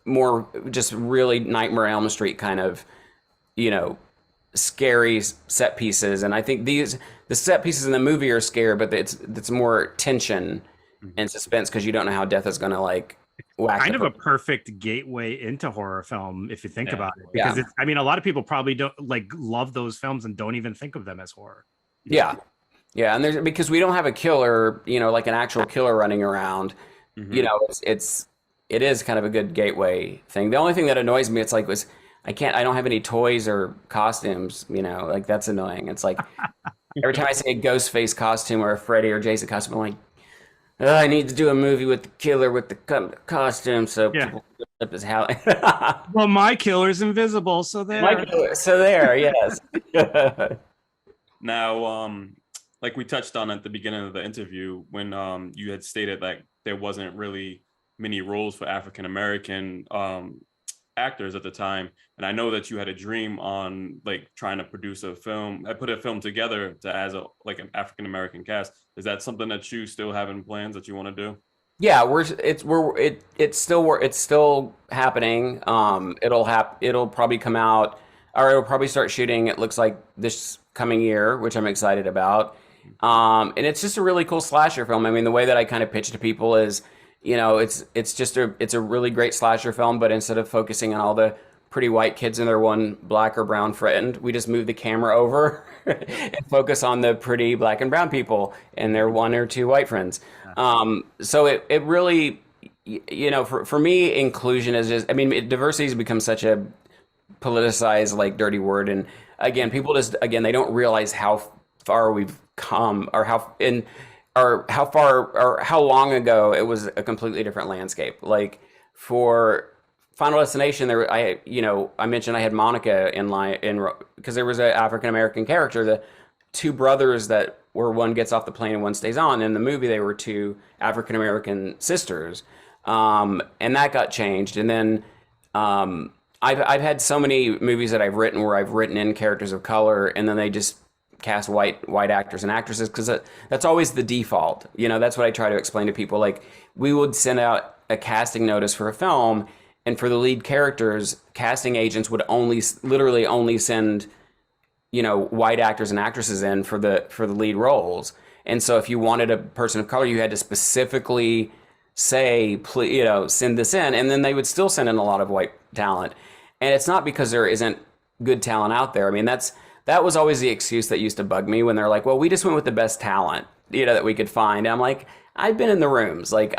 more just really Nightmare on Elm Street kind of, scary set pieces. And I think the set pieces in the movie are scary, but it's more tension and suspense, because you don't know how Death is going to like whacked Kind the of a person. perfect gateway into horror film if you think Yeah. about it, because Yeah. it's, I mean, a lot of people probably don't like love those films and don't even think of them as horror. Yeah. Yeah. And there's because we don't have a killer, like an actual killer running around, Hmm. it is kind of a good gateway thing. The only thing that annoys me, it's like was I don't have any toys or costumes, like that's annoying. It's like every time I see a ghost face costume or a Freddy or Jason costume, I'm like, "Ugh, I need to do a movie with the killer with the costume so Yeah. people can flip his house. Well, my killer's invisible, so there. So there, yes. Now, like we touched on at the beginning of the interview, when you had stated that there wasn't really many roles for African American actors at the time, and I know that you had a dream on like trying to produce a film. I put a film together to as a like an African American cast. Is that something that you still have in plans that you want to do? Yeah, it's still happening. It'll probably come out, or it'll probably start shooting. It looks like this coming year, which I'm excited about. And it's just a really cool slasher film. I mean, the way that I kind of pitch to people is, it's a really great slasher film, but instead of focusing on all the pretty white kids and their one black or brown friend, we just move the camera over and focus on the pretty black and brown people and their one or two white friends. So it really, for me, inclusion is just, I mean, diversity has become such a politicized, like, dirty word. And again, people just, again, they don't realize how far we've come or how far or how long ago it was a completely different landscape. Like for Final Destination, I mentioned I had Monica in line because there was an African American character. The two brothers that where one gets off the plane and one stays on. In the movie, they were two African American sisters, and that got changed. And then I've had so many movies that I've written where I've written in characters of color, and then they just cast white actors and actresses because that's always the default. That's what I try to explain to people. Like we would send out a casting notice for a film, and for the lead characters, casting agents would literally only send white actors and actresses in for the lead roles. And so if you wanted a person of color, you had to specifically say, please, send this in, and then they would still send in a lot of white talent. And it's not because there isn't good talent out there. I mean, that was always the excuse that used to bug me when they're like, well, we just went with the best talent, that we could find. And I'm like, I've been in the rooms. Like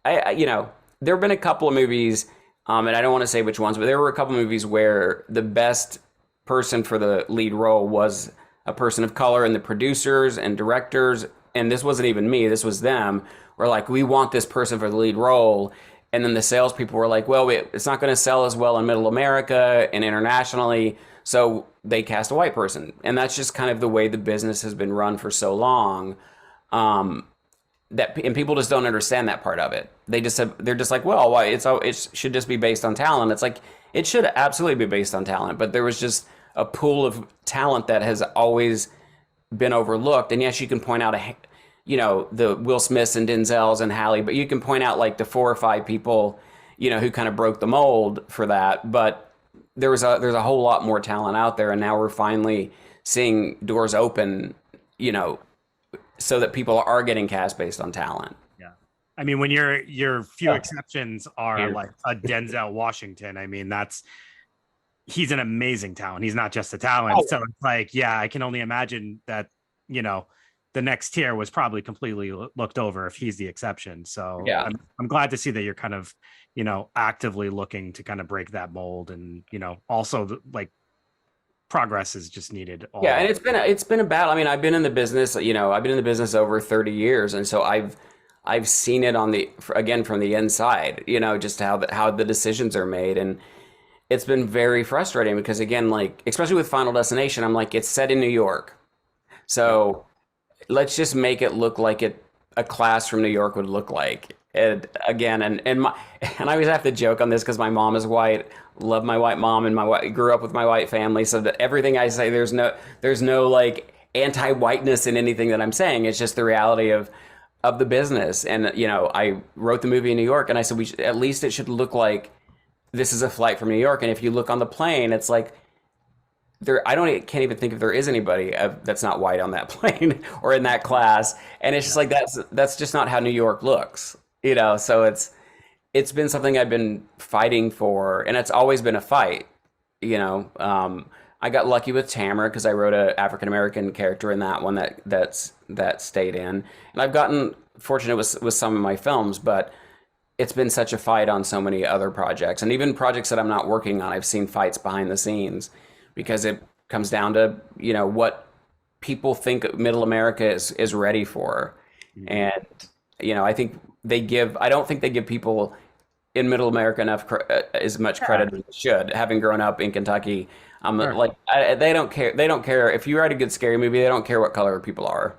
there have been a couple of movies, and I don't want to say which ones, but there were a couple of movies where the best person for the lead role was a person of color, and the producers and directors, and this wasn't even me, this was them, were like, we want this person for the lead role. And then the salespeople were like, well, it's not going to sell as well in Middle America and internationally, so they cast a white person. And that's just kind of the way the business has been run for so long. And people just don't understand that part of it. They're just like, well, why it should just be based on talent. It's like it should absolutely be based on talent, but there was just a pool of talent that has always been overlooked. And yes, you can point out the Will Smiths and Denzels and Halle, but you can point out like the 4 or 5 people, who kind of broke the mold for that. But there's a whole lot more talent out there, and now we're finally seeing doors open, so that people are getting cast based on talent. Yeah. I mean, when your few exceptions are like a Denzel Washington, I mean, he's an amazing talent. He's not just a talent. Oh. So it's like, yeah, I can only imagine that, the next tier was probably completely looked over if he's the exception. So Yeah. I'm glad to see that you're kind of, actively looking to kind of break that mold, and, also like progress is just needed. Yeah, and it's been a battle. I mean, I've been in the business, over 30 years, and so I've seen it from the inside, just how the decisions are made, and it's been very frustrating because, again, like especially with Final Destination, I'm like, it's set in New York, so let's just make it look like a class from New York would look like. And again, and I always have to joke on this because my mom is white. Love my white mom, and grew up with my white family. So that everything I say, there's no like anti-whiteness in anything that I'm saying. It's just the reality of the business. And I wrote the movie in New York, and I said at least it should look like this is a flight from New York. And if you look on the plane, it's like can't even think if there is anybody that's not white on that plane or in that class. And it's just like that's just not how New York looks. So it's been something I've been fighting for, and it's always been a fight. You know, I got lucky with Tamara because I wrote a African American character in that one that stayed in, and I've gotten fortunate with some of my films, but it's been such a fight on so many other projects, and even projects that I'm not working on. I've seen fights behind the scenes because it comes down to what people think Middle America is ready for, and I think I don't think they give people in Middle America as much credit as they should. Having grown up in Kentucky, they don't care. They don't care if you write a good scary movie. They don't care what color people are,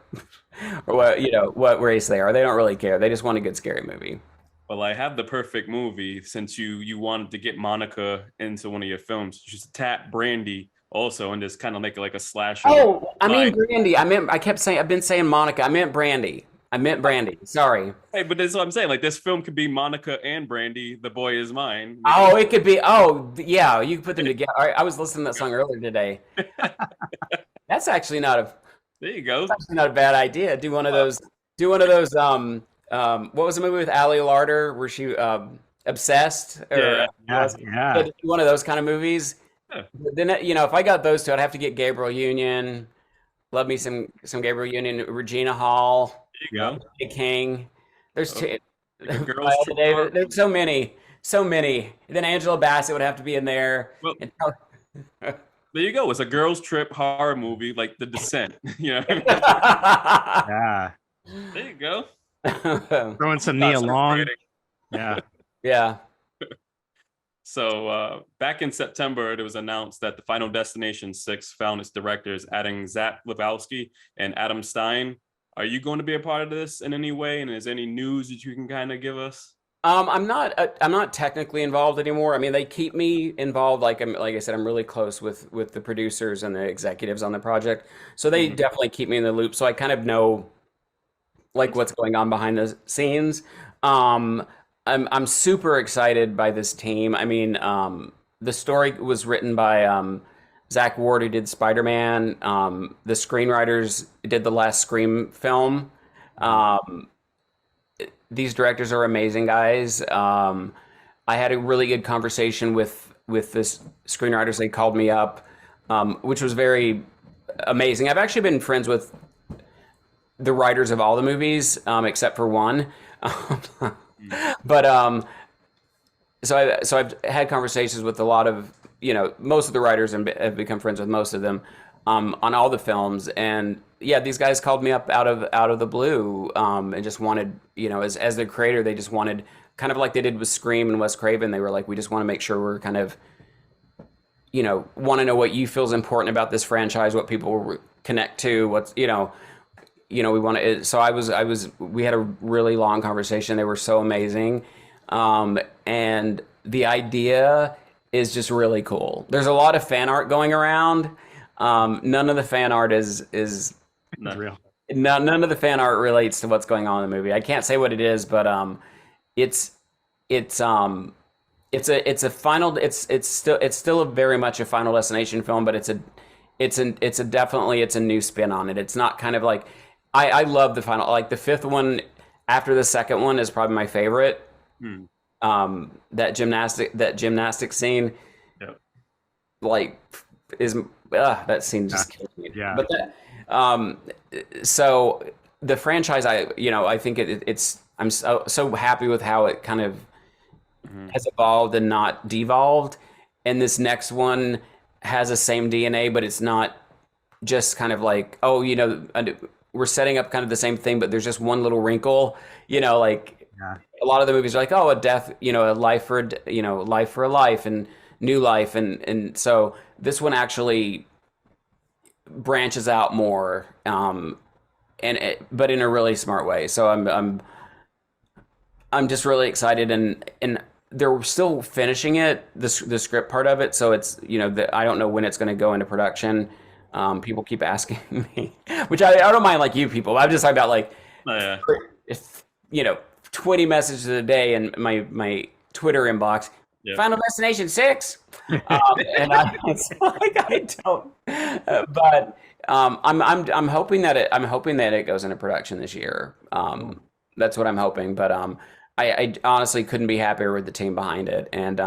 or what race they are. They don't really care. They just want a good scary movie. Well, I have the perfect movie since you wanted to get Monica into one of your films. Just tap Brandy also and just kind of make it like a slasher. Oh, I mean Brandy. I've been saying Monica. I meant Brandy. Sorry. Hey, but that's what I'm saying. Like this film could be Monica and Brandy. The Boy Is Mine. Oh, it could be. Oh, yeah. You can put them together. I was listening to that song earlier today. That's actually not a. There you go. That's actually not a bad idea. Do one of those. What was the movie with Ali Larter where she Obsessed? Yeah. One of those kind of movies. Yeah. Then if I got those two, I'd have to get Gabriel Union. Love me some Gabriel Union, Regina Hall. There you go. King. There's two. Girls David. There's so many. Then Angela Bassett would have to be in there. Well, there you go. It's a girls' trip horror movie like The Descent. Yeah. There you go. Throwing some Nia Long. Yeah. Yeah. So back in September, it was announced that the Final Destination 6 found its directors, adding Zach Lewowski and Adam Stein. Are you going to be a part of this in any way? And is there any news that you can kind of give us? I'm not technically involved anymore. I mean, they keep me involved. Like I said, I'm really close with the producers and the executives on the project. So they definitely keep me in the loop. So I kind of know like what's going on behind the scenes. I'm super excited by this team. I mean, the story was written by Zach Ward, who did Spider-Man. The screenwriters did the last Scream film. These directors are amazing guys. I had a really good conversation with the screenwriters. They called me up, which was very amazing. I've actually been friends with the writers of all the movies, except for one. But so I've had conversations with a lot of most of the writers and have become friends with most of them on all the films. And yeah, these guys called me up out of the blue and just wanted as their creator, they just wanted kind of like they did with Scream and Wes Craven. They were like, we just want to make sure we're kind of want to know what you feel is important about this franchise, what people connect to, what's we want to. So we had a really long conversation. They were so amazing. And the idea is just really cool. There's a lot of fan art going around. None of the fan art is real. None of the fan art relates to what's going on in the movie. I can't say what it is, but it's still very much a Final Destination film, but it's a new spin on it. It's not kind of like I love the final, like the fifth one after the second one is probably my favorite. That gymnastic scene, like that scene just kills me. Yeah. But so the franchise, I think I'm so happy with how it kind of has evolved and not devolved. And this next one has the same DNA, but it's not just kind of like, we're setting up kind of the same thing, but there's just one little wrinkle, a lot of the movies are like, a death, a life for, life for a life and new life. And so this one actually branches out more, but in a really smart way. So I'm just really excited, and they're still finishing it, the script part of it. So it's, I don't know when it's going to go into production. People keep asking me, which I don't mind, like you people. I'm just talking about like, if 20 messages a day in my Twitter inbox. Yep. Final Destination 6, and I don't. But I'm hoping that it goes into production this year. That's what I'm hoping. But I honestly couldn't be happier with the team behind it, and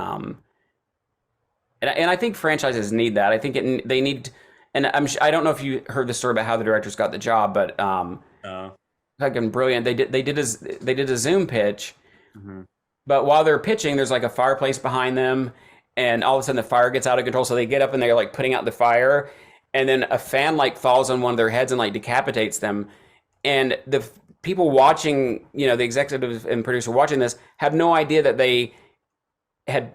I think franchises need that. I think they need, and I don't know if you heard the story about how the directors got the job, but Uh, fucking brilliant. They did a Zoom pitch, mhm. but while they're pitching, there's like a fireplace behind them, and all of a sudden the fire gets out of control. So they get up and they're like putting out the fire, and then a fan like falls on one of their heads and like decapitates them. And the people watching, the executive and producer watching this have no idea that they had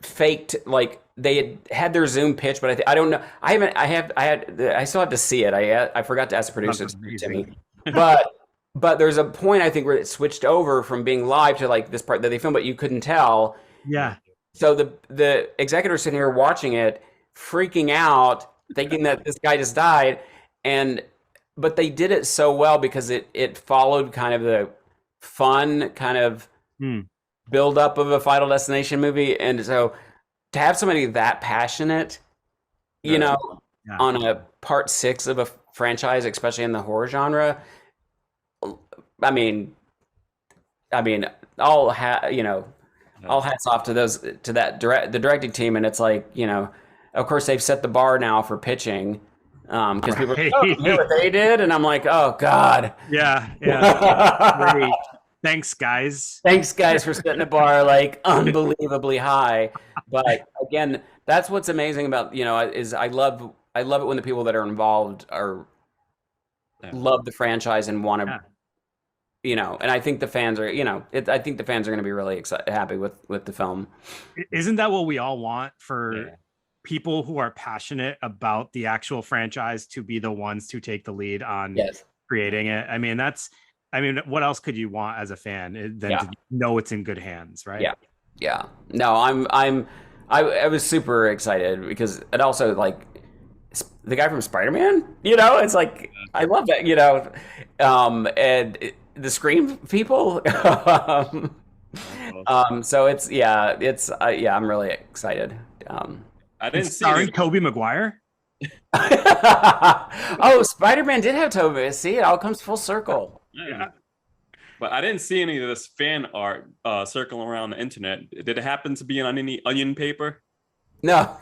faked, like they had their Zoom pitch, but I don't know. I still have to see it. I forgot to ask the producer to send it to me, but there's a point I think where it switched over from being live to like this part that they filmed, but you couldn't tell. Yeah. So the executive sitting here watching it, freaking out, thinking that this guy just died, but they did it so well because it followed kind of the fun kind of Hmm. build up of a Final Destination movie, and so to have somebody that passionate, you Yeah. know, Yeah. on a part 6 of a franchise, especially in the horror genre, I mean, all all hats off to the directing team, and it's like, of course they've set the bar now for pitching, because people are like, oh, you hear what they did, and I'm like, oh God, Yeah. Yeah. Great. Thanks, guys. thanks guys for setting the bar like unbelievably high. But again, that's what's amazing about, is I love it when the people that are involved love the franchise and want to, and I think the fans are, I think the fans are going to be really happy with the film. Isn't that what we all want for Yeah. people who are passionate about the actual franchise to be the ones to take the lead on Yes. creating it? I mean, what else could you want as a fan than to know it's in good hands, right? Yeah. No, I was super excited because it also, like, the guy from Spider-Man, it's like, I love that, and the Scream people. So I'm really excited. I didn't see Starring any, Tobey Maguire. Oh, Spider-Man did have Tobey. See, it all comes full circle. Yeah. but I didn't see any of this fan art circling around the internet. Did it happen to be on any onion paper? No,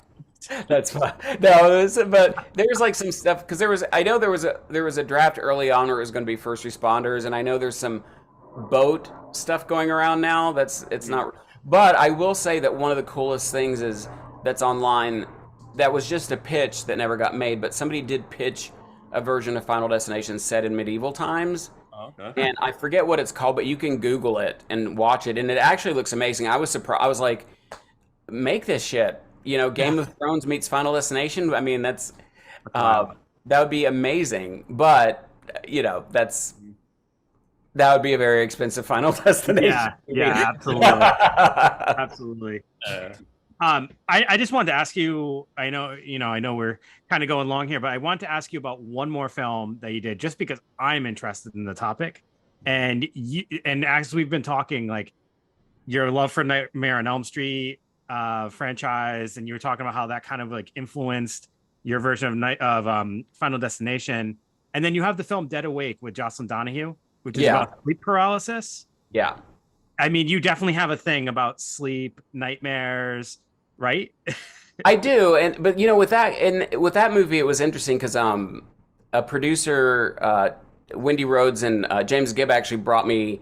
that's fine. No, but there's like some stuff because I know there was a draft early on where it was going to be first responders, and I know there's some boat stuff going around now. It's not. But I will say that one of the coolest things that's online that was just a pitch that never got made, but somebody did pitch a version of Final Destination set in medieval times. Oh, okay. And I forget what it's called, but you can Google it and watch it, and it actually looks amazing. I was surprised. I was like, make this shit. Game of Thrones meets Final Destination. I mean, that would be amazing. But that would be a very expensive Final Destination. Yeah, absolutely, absolutely. Uh, I just wanted to ask you. I know we're kind of going long here, but I want to ask you about one more film that you did, just because I'm interested in the topic, and as we've been talking, like your love for Nightmare on Elm Street franchise, and you were talking about how that kind of like influenced your version of Final Destination, and then you have the film Dead Awake with Jocelyn Donahue, which is about sleep paralysis. Yeah. I mean, you definitely have a thing about sleep, nightmares, right? I do, but with that movie, it was interesting because a producer, Wendy Rhodes and James Gibb actually brought me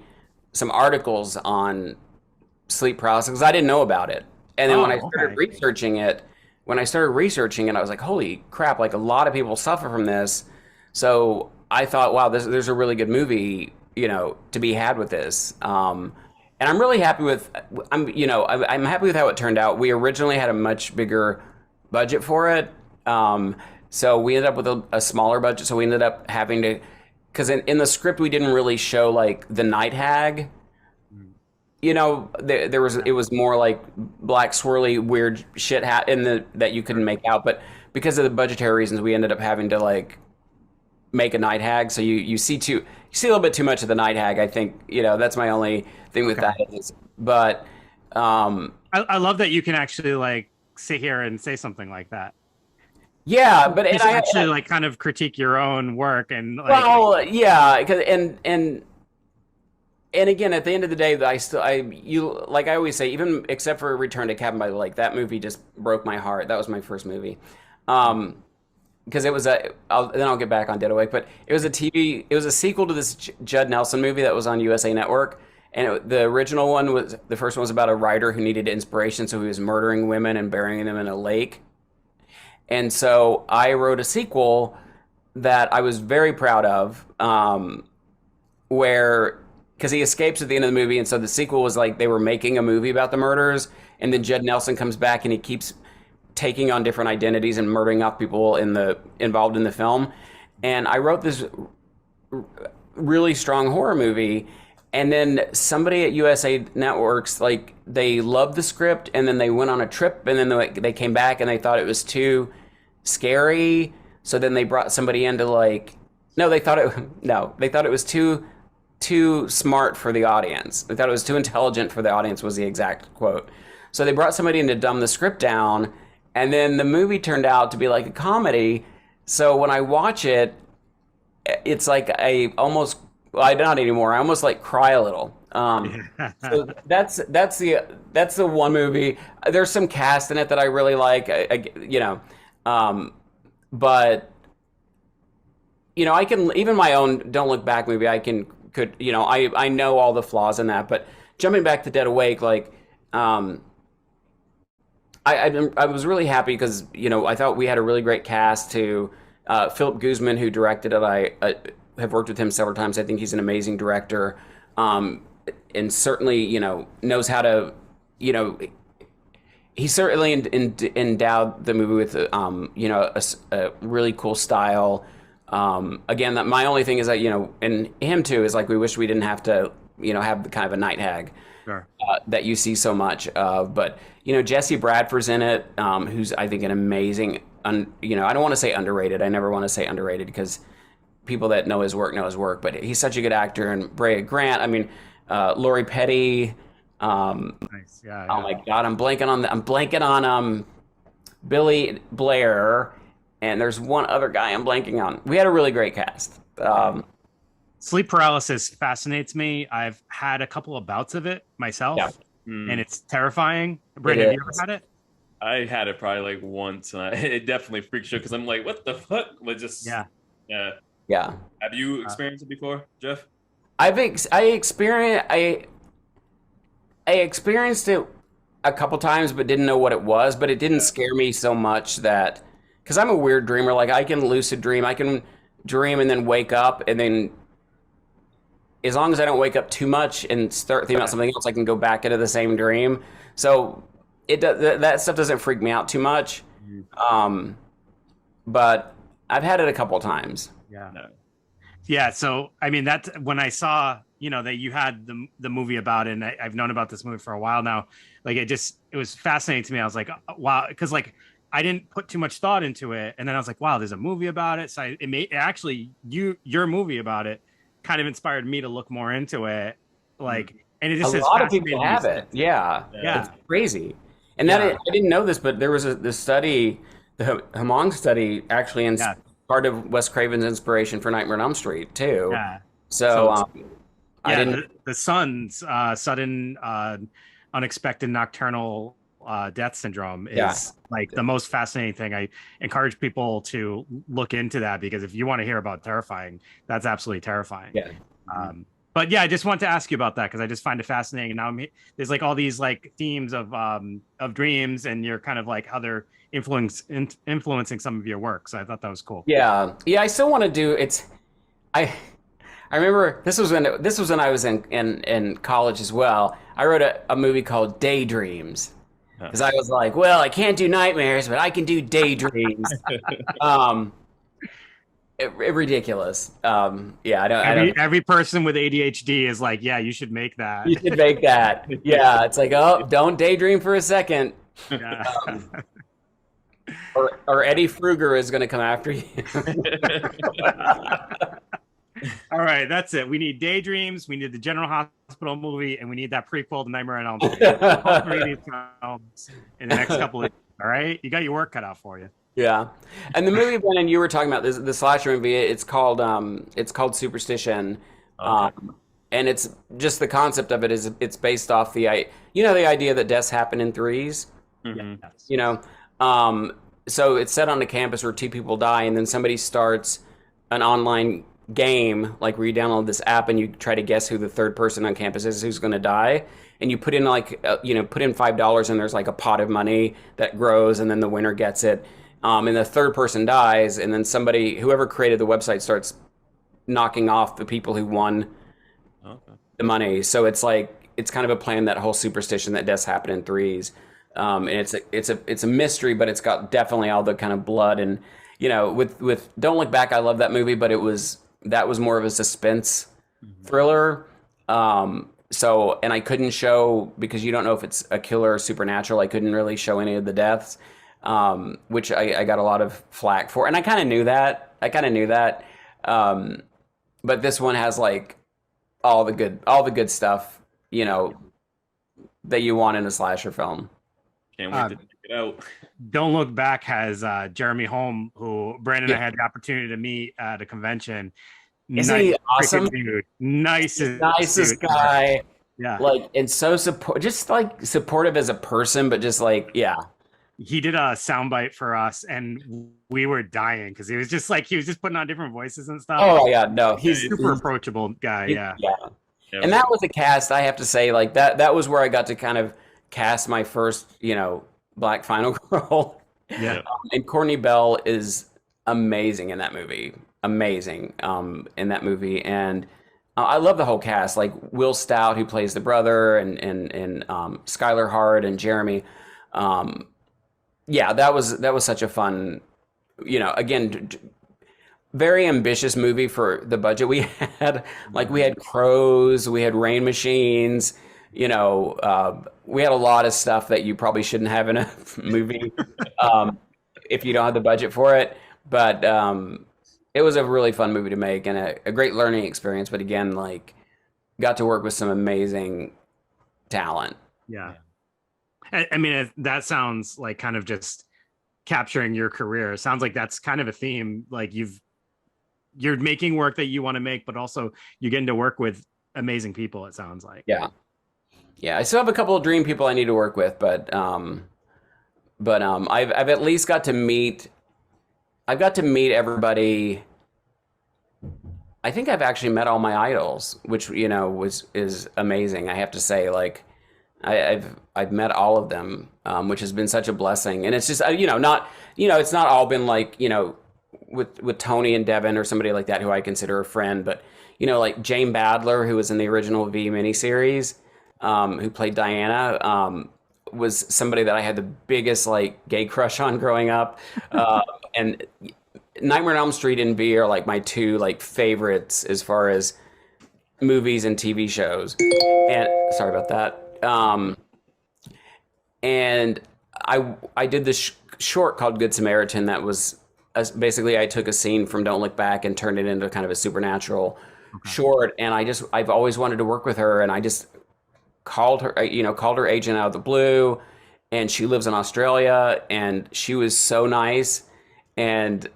some articles on sleep paralysis because I didn't know about it. And then when I started researching it, I was like, holy crap! Like a lot of people suffer from this. So I thought, wow, there's a really good movie, to be had with this. And I'm really happy I'm happy with how it turned out. We originally had a much bigger budget for it. So we ended up with a smaller budget. So we ended up having to, because in the script, we didn't really show like the night hag. It was more like black swirly weird shit that you couldn't make out. But because of the budgetary reasons, we ended up having to like make a night hag. So you see a little bit too much of the night hag. I think, that's my only thing with that. But I love that you can actually like sit here and say something like that. Yeah, but I actually like kind of critique your own work and like, well, yeah, because and and again, at the end of the day, like I always say, even except for Return to Cabin by the Lake, that movie just broke my heart. That was my first movie. Because it was then I'll get back on Dead Awake, but it was a sequel to this Judd Nelson movie that was on USA Network. And the original one the first one was about a writer who needed inspiration, so he was murdering women and burying them in a lake. And so I wrote a sequel that I was very proud of, because he escapes at the end of the movie, and so the sequel was like they were making a movie about the murders, and then Judd Nelson comes back and he keeps taking on different identities and murdering off people involved in the film. And I wrote this really strong horror movie, and then somebody at USA Networks, like, they loved the script, and then they went on a trip, and then they came back and they thought it was too scary, so then they brought somebody in to they thought it was too smart for the audience. They thought it was too intelligent for the audience, was the exact quote. So they brought somebody in to dumb the script down, and then the movie turned out to be like a comedy. So when I watch it, it's like not anymore. I almost like cry a little. So that's the one movie. There's some cast in it that I really like, but I can, even my own Don't Look Back movie, I know all the flaws in that. But jumping back to Dead Awake, I was really happy because I thought we had a really great cast. Philip Guzman, who directed it, I have worked with him several times. I think he's an amazing director, and certainly knows how to he certainly endowed the movie with a really cool style. Again, my only thing is that and him too is like, we wish we didn't have to have the kind of a night hag. Sure. That you see so much of. But Jesse Bradford's in it, who's, I think, an amazing, I don't want to say underrated. I never want to say underrated, because people that know his work, but he's such a good actor. And Brea Grant, I mean, Lori Petty. Nice. Yeah. Oh my God, I'm blanking on Billy Blair, and there's one other guy I'm blanking on. We had a really great cast. Sleep paralysis fascinates me. I've had a couple of bouts of it myself, and it's terrifying. Brandon, have you ever had it? I had it probably like once, and it definitely freaks you, because I'm like, what the fuck? Yeah. Have you experienced it before, Jeff? I experienced it a couple times, but didn't know what it was. But it didn't scare me so much that, because I'm a weird dreamer. Like, I can lucid dream. I can dream and then wake up, and then as long as I don't wake up too much and start thinking about something else, I can go back into the same dream. So that stuff doesn't freak me out too much. But I've had it a couple times. Yeah. So I mean, that's when I saw that you had the movie about it, and I've known about this movie for a while now. Like, it was fascinating to me. I was like, wow, because I didn't put too much thought into it, and then I was like, wow, there's a movie about it. So your movie about it kind of inspired me to look more into it. And it just, a lot of people have it. Yeah. It's crazy. And I didn't know this, but there was this study, the Hmong study, actually part of Wes Craven's inspiration for Nightmare on Elm Street too. Yeah. So the son's sudden unexpected nocturnal death syndrome is like the most fascinating thing. I encourage people to look into that, because if you want to hear about terrifying, that's absolutely terrifying. But yeah, I just wanted to ask you about that, because I just find it fascinating. And now there's like all these like themes of dreams, and you're kind of like how they're influencing some of your work. So I thought that was cool. Yeah. I still want to do it. I remember this was when I was in college as well. I wrote a movie called Daydreams, because I was like, well, I can't do nightmares, but I can do daydreams. Ridiculous. Every person with ADHD is like, yeah, you should make that. You should make that. Yeah, it's like, oh, don't daydream for a second. Or Eddie Fruger is going to come after you. All right, that's it. We need Daydreams, we need the General Hospital movie, and we need that prequel to Nightmare on Elm Street. All three of these films in the next couple of years. All right, you got your work cut out for you. Yeah, and the movie, Brennan, you were talking about, the slasher movie. It's called Superstition. and it's just the concept of it is it's based off the idea that deaths happen in threes. Mhm. You know, so it's set on a campus where two people die, and then somebody starts an online game, like where you download this app and you try to guess who the third person on campus is who's going to die, and you put in put in $5, and there's like a pot of money that grows, and then the winner gets it, and the third person dies, and then whoever created the website starts knocking off the people who won Okay. the money. So it's like it's kind of a play on that whole superstition that deaths happen in threes. And it's a mystery, but it's got definitely all the kind of blood and with Don't Look Back. I love that movie, but that was more of a suspense thriller. So and I couldn't show, because you don't know if it's a killer or supernatural. I couldn't really show any of the deaths, which I got a lot of flack for, and I kind of knew that. But this one has like all the good stuff, that you want in a slasher film. Can't wait to check it out. Don't Look Back has Jeremy Holm, who Brandon and I had the opportunity to meet at a convention. Isn't he awesome? Dude. Nicest guy. Yeah. And so supportive as a person, but just yeah. He did a soundbite for us, and we were dying because he was just putting on different voices and stuff. Oh yeah, no, he's super approachable guy. Yeah. And that was a cast, I have to say, like that was where I got to kind of cast my first, Black final girl. Yeah. And Courtney Bell is amazing in that movie. Amazing in that movie. And I love the whole cast, like Will Stout, who plays the brother, and Skylar Hard and Jeremy. That was such a fun, again, very ambitious movie for the budget we had. Like we had crows, we had rain machines, we had a lot of stuff that you probably shouldn't have in a movie if you don't have the budget for it. But it was a really fun movie to make and a great learning experience. But again, got to work with some amazing talent. Yeah. I mean, that sounds like kind of just capturing your career. It sounds like that's kind of a theme. Like you're making work that you want to make, but also you're getting to work with amazing people. It sounds like. Yeah. I still have a couple of dream people I need to work with, but I've at least got to meet. I've got to meet everybody. I think I've actually met all my idols, which is amazing. I have to say, I've met all of them, which has been such a blessing. And it's just it's not all been with Tony and Devin or somebody like that who I consider a friend, but like Jane Badler, who was in the original V miniseries, who played Diana, was somebody that I had the biggest gay crush on growing up, and Nightmare on Elm Street and V are my two favorites as far as movies and TV shows. And sorry about that. And I did this short called Good Samaritan that was basically I took a scene from Don't Look Back and turned it into kind of a supernatural short. And I've always wanted to work with her, and I just called her agent out of the blue, and she lives in Australia, and she was so nice and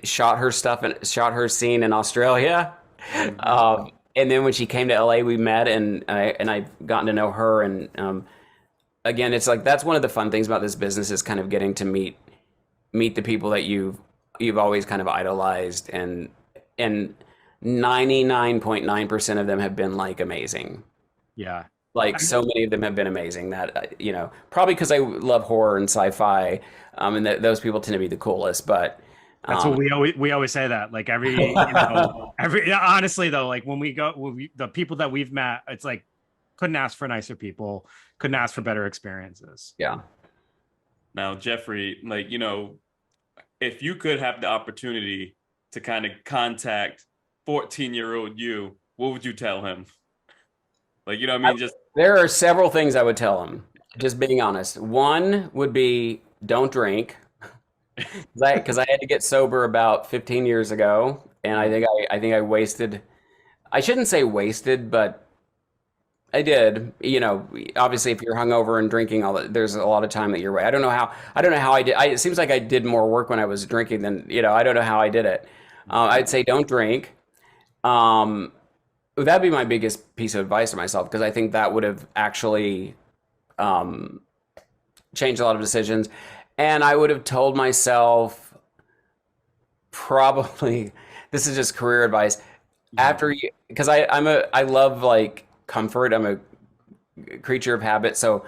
shot her scene in Australia. And then when she came to LA, we met, and I've gotten to know her. And again, it's that's one of the fun things about this business is kind of getting to meet the people that you've always kind of idolized, and 99.9% of them have been amazing. Yeah. So many of them have been amazing that, probably because I love horror and sci-fi, and those people tend to be the coolest, but that's what we always say that every honestly though, when the people that we've met, it's couldn't ask for nicer people, couldn't ask for better experiences. Yeah. Now, Jeffrey, if you could have the opportunity to kind of contact 14-year-old you, what would you tell him? There are several things I would tell him, just being honest. One would be don't drink. Because I had to get sober about 15 years ago, and I think I wasted. I shouldn't say wasted, but I did. Obviously, if you're hungover and drinking all that, there's a lot of time that you're away. I don't know how I did. It seems like I did more work when I was drinking than I don't know how I did it. I'd say don't drink. that'd be my biggest piece of advice to myself, because I think that would have actually changed a lot of decisions. And I would have told myself, probably, this is just career advice. After you, because I love like comfort. I'm a creature of habit. So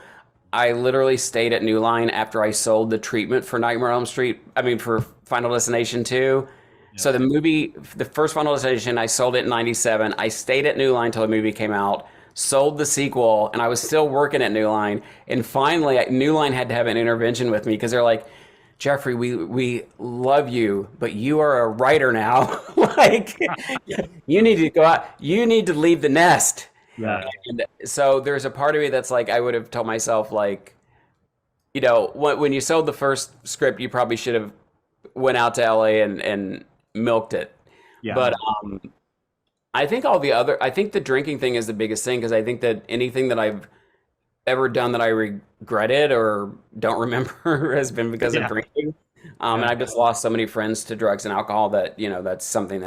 I literally stayed at New Line after I sold the treatment for Nightmare on Elm Street. I mean, for Final Destination 2. So the movie, the first Final Destination, I sold it in '97. I stayed at New Line till the movie came out, sold the sequel, and I was still working at New Line. And finally, New Line had to have an intervention with me, because they're like, Jeffrey, we love you, but you are a writer now. Like, you need to go out, you need to leave the nest. Yeah. And so there's a part of me that's like, I would have told myself, like, when you sold the first script, you probably should have went out to LA and milked it. Yeah. But I think I think the drinking thing is the biggest thing, because I think that anything that I've ever done that I regretted or don't remember has been because of drinking. And I've just lost so many friends to drugs and alcohol that, that's something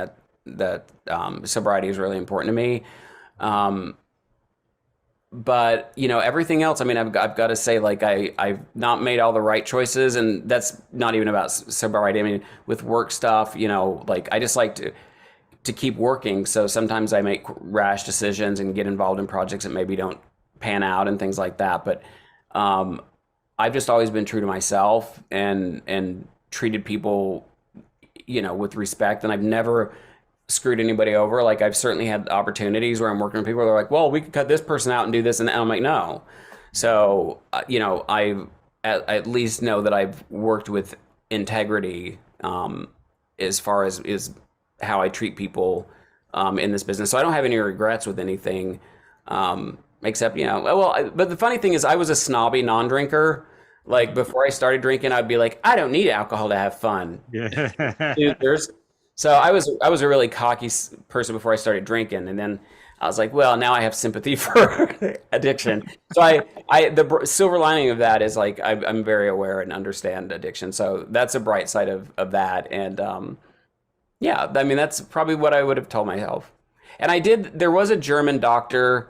that sobriety is really important to me. But everything else, I mean, I've got to say, like, I've not made all the right choices, and that's not even about sobriety. I mean, with work stuff, like, I just like to keep working. So sometimes I make rash decisions and get involved in projects that maybe don't pan out and things like that. But I've just always been true to myself and treated people, with respect, and I've never screwed anybody over. Like, I've certainly had opportunities where I'm working with people that are like, well, we could cut this person out and do this, and I'm like, no. So I at least know that I've worked with integrity as far as is how I treat people in this business. So I don't have any regrets with anything, except, but the funny thing is, I was a snobby non-drinker. Like, before I started drinking, I'd be like, I don't need alcohol to have fun. Yeah. So I was a really cocky person before I started drinking, and then I was like, well, now I have sympathy for addiction. So the silver lining of that is, like, I'm very aware and understand addiction. So that's a bright side of that. And yeah, I mean, that's probably what I would have told myself. And there was a German doctor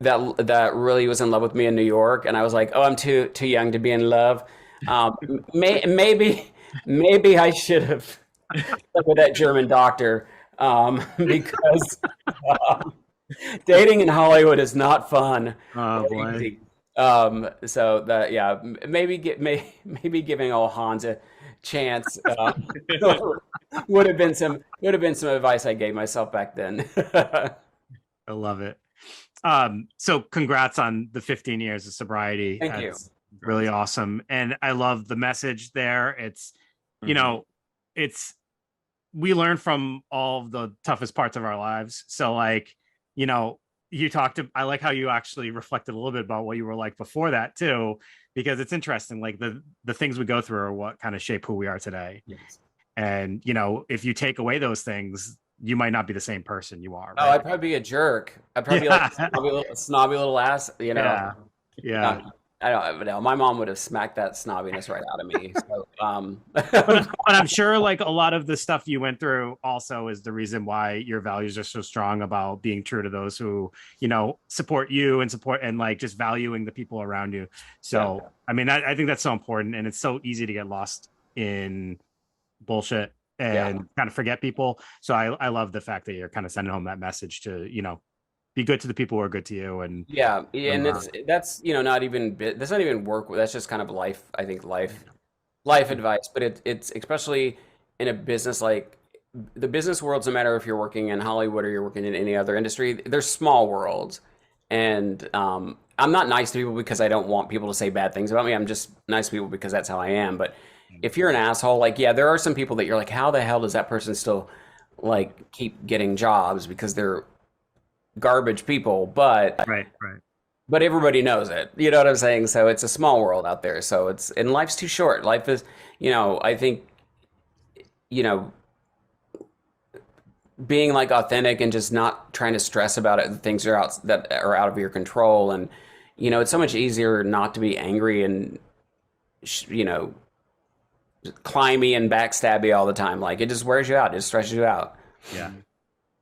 that really was in love with me in New York, and I was like, oh, I'm too young to be in love. Maybe I should have stuck with that German doctor, because dating in Hollywood is not fun. Oh boy. So that, yeah, maybe giving old Hans a chance would have been some advice I gave myself back then. I love it. So congrats on the 15 years of sobriety. Thank you. Really awesome. And I love the message there. It's, we learn from all of the toughest parts of our lives. So, like, I like how you actually reflected a little bit about what you were like before that too, because it's interesting. Like, the things we go through are what kind of shape who we are today. Yes. And, if you take away those things, you might not be the same person you are. Right? Oh, I'd probably be a jerk. I'd probably be like a snobby little ass, Yeah. I don't know. My mom would have smacked that snobbiness right out of me. So, but I'm sure, like, a lot of the stuff you went through also is the reason why your values are so strong about being true to those who, support you and like just valuing the people around you. So, yeah. I mean, I think that's so important, and it's so easy to get lost in bullshit and kind of forget people. So I love the fact that you're kind of sending home that message to, be good to the people who are good to you. And and that's not even work. That's just kind of life. I think life advice, but it's especially in a business like the business world's, no matter if you're working in Hollywood or you're working in any other industry, they're small worlds. And I'm not nice to people because I don't want people to say bad things about me. I'm just nice to people because that's how I am. But if you're an asshole, like, there are some people that you're like, how the hell does that person still, like, keep getting jobs, because they're garbage people, but right. But everybody knows it. You know what I'm saying? So it's a small world out there. So and life's too short. Life is, I think, being, like, authentic and just not trying to stress about it, things that are out of your control. And, it's so much easier not to be angry and, climby and backstabby all the time. Like, it just wears you out. It stresses you out. Yeah.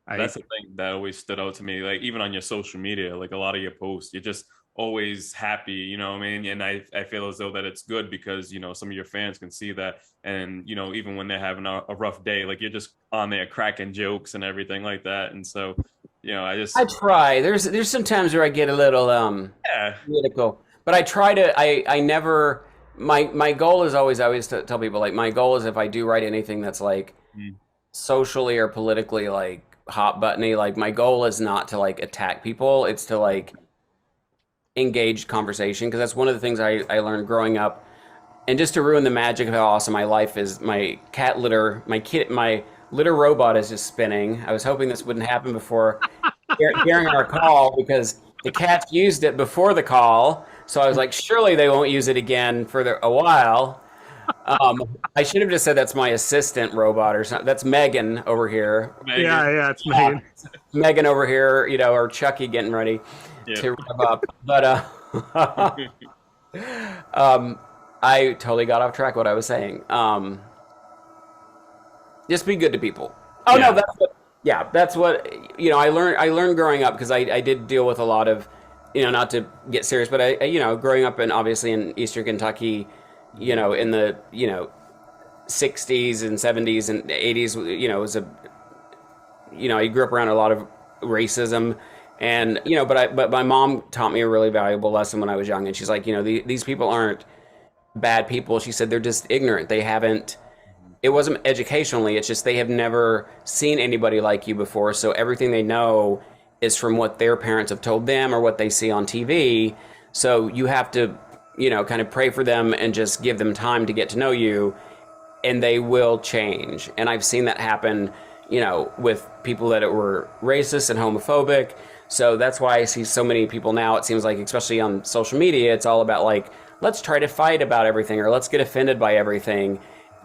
That's the thing that always stood out to me. Like even on your social media, like a lot of your posts, you're just always happy, you know what I mean? And I feel as though that it's good because, you know, some of your fans can see that. And, you know, even when they're having a rough day, like you're just on there cracking jokes and everything like that. And so, you know, I try. There's some times where I get a little yeah, political, but I try to. I never. My goal is always. I always tell people like my goal is if I do write anything that's like socially or politically like hot buttony, like my goal is not to like attack people. It's to like engage conversation because that's one of the things I learned growing up. And just to ruin the magic of how awesome my life is, my my litter robot is just spinning. I was hoping this wouldn't happen before during our call because the cats used it before the call. So I was like, surely they won't use it again for a while. I should have just said that's my assistant robot or something. That's Megan over here. Megan. Yeah, it's Megan. Megan over here, you know, or Chucky getting ready to rev up. But I totally got off track what I was saying. Just be good to people. Oh no, that's what you know. I learned growing up because I did deal with a lot of, you know, not to get serious, but I you know, growing up obviously in Eastern Kentucky, you know, in the, you know, 60s and 70s and 80s, you know, I grew up around a lot of racism. And, you know, but my mom taught me a really valuable lesson when I was young. And she's like, you know, these people aren't bad people. She said they're just ignorant. It wasn't educationally. It's just they have never seen anybody like you before. So everything they know is from what their parents have told them or what they see on TV. So you have to, you know, kind of pray for them and just give them time to get to know you, and they will change. And I've seen that happen, you know, with people that were racist and homophobic. So that's why I see so many people now, it seems like, especially on social media, it's all about like, let's try to fight about everything or let's get offended by everything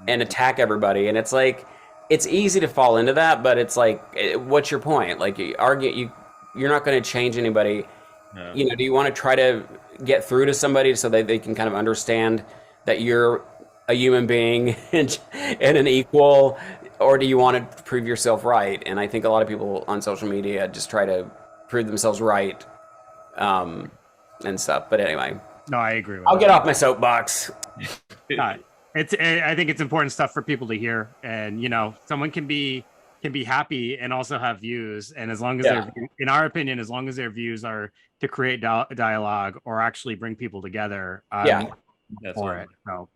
and attack everybody. And it's like, it's easy to fall into that, but it's like, what's your point? Like, you're not going to change anybody. No. You know, do you want to try to get through to somebody so that they can kind of understand that you're a human being and an equal, or do you want to prove yourself right? And I think a lot of people on social media just try to prove themselves right, and stuff. But anyway, no, I agree with I'll get off my soapbox. I think it's important stuff for people to hear, and you know, someone can be happy and also have views, and as long as in our opinion, as long as their views are to create dialogue or actually bring people together, for it. So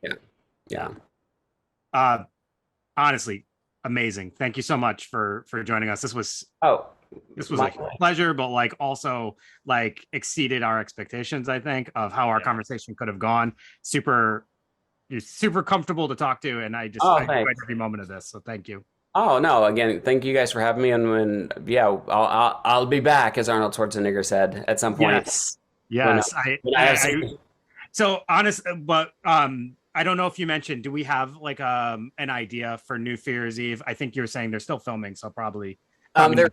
honestly, amazing. Thank you so much for joining us. This was a pleasure, but like also like exceeded our expectations, I think, of how our conversation could have gone. You're super comfortable to talk to, and I enjoyed every moment of this. So thank you. Oh no! Again, thank you guys for having me. And I'll be back, as Arnold Schwarzenegger said at some point. Yes. So honest, but I don't know if you mentioned. Do we have like an idea for New Year's Eve? I think you were saying they're still filming, so probably. They're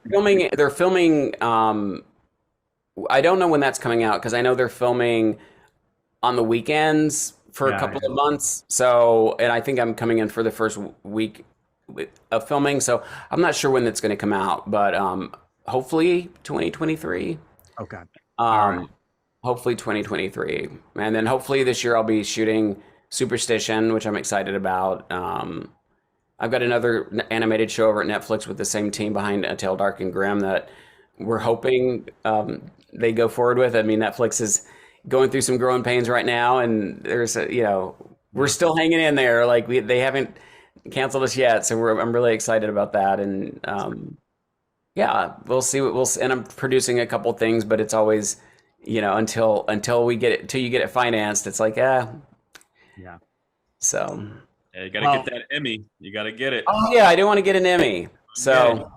filming. I don't know when that's coming out because I know they're filming on the weekends for a couple of months. So, and I think I'm coming in for the first week of filming. So I'm not sure when that's going to come out, but hopefully 2023. Okay. Hopefully 2023, and then hopefully this year I'll be shooting Superstition, which I'm excited about. I've got another animated show over at Netflix with the same team behind A Tale Dark and Grim that we're hoping they go forward with. I mean, Netflix is going through some growing pains right now, and there's we're still hanging in there. Like they haven't canceled us yet, so I'm really excited about that. And we'll see and I'm producing a couple things, but it's always, you know, until you get it financed, it's like so you gotta get that Emmy. You gotta get it. Oh yeah, I do want to get an Emmy. So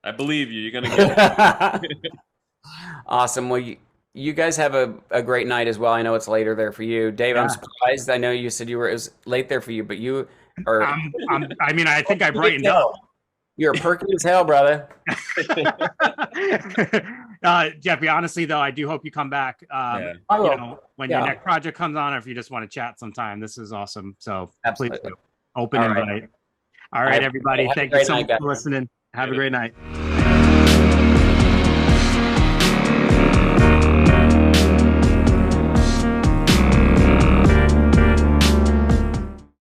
I believe you. You're gonna get it. Awesome. Well, you guys have a great night as well. I know it's later there for you, Dave. I'm surprised. I know you said it was late there for you, but you are. I mean, I think I brightened up. You're perky as hell, brother. Jeffrey, honestly though, I do hope you come back. You know, when your next project comes on, or if you just want to chat sometime, this is awesome. So please do. Open invite. All right, everybody. Thank you so much for listening. Have a great night.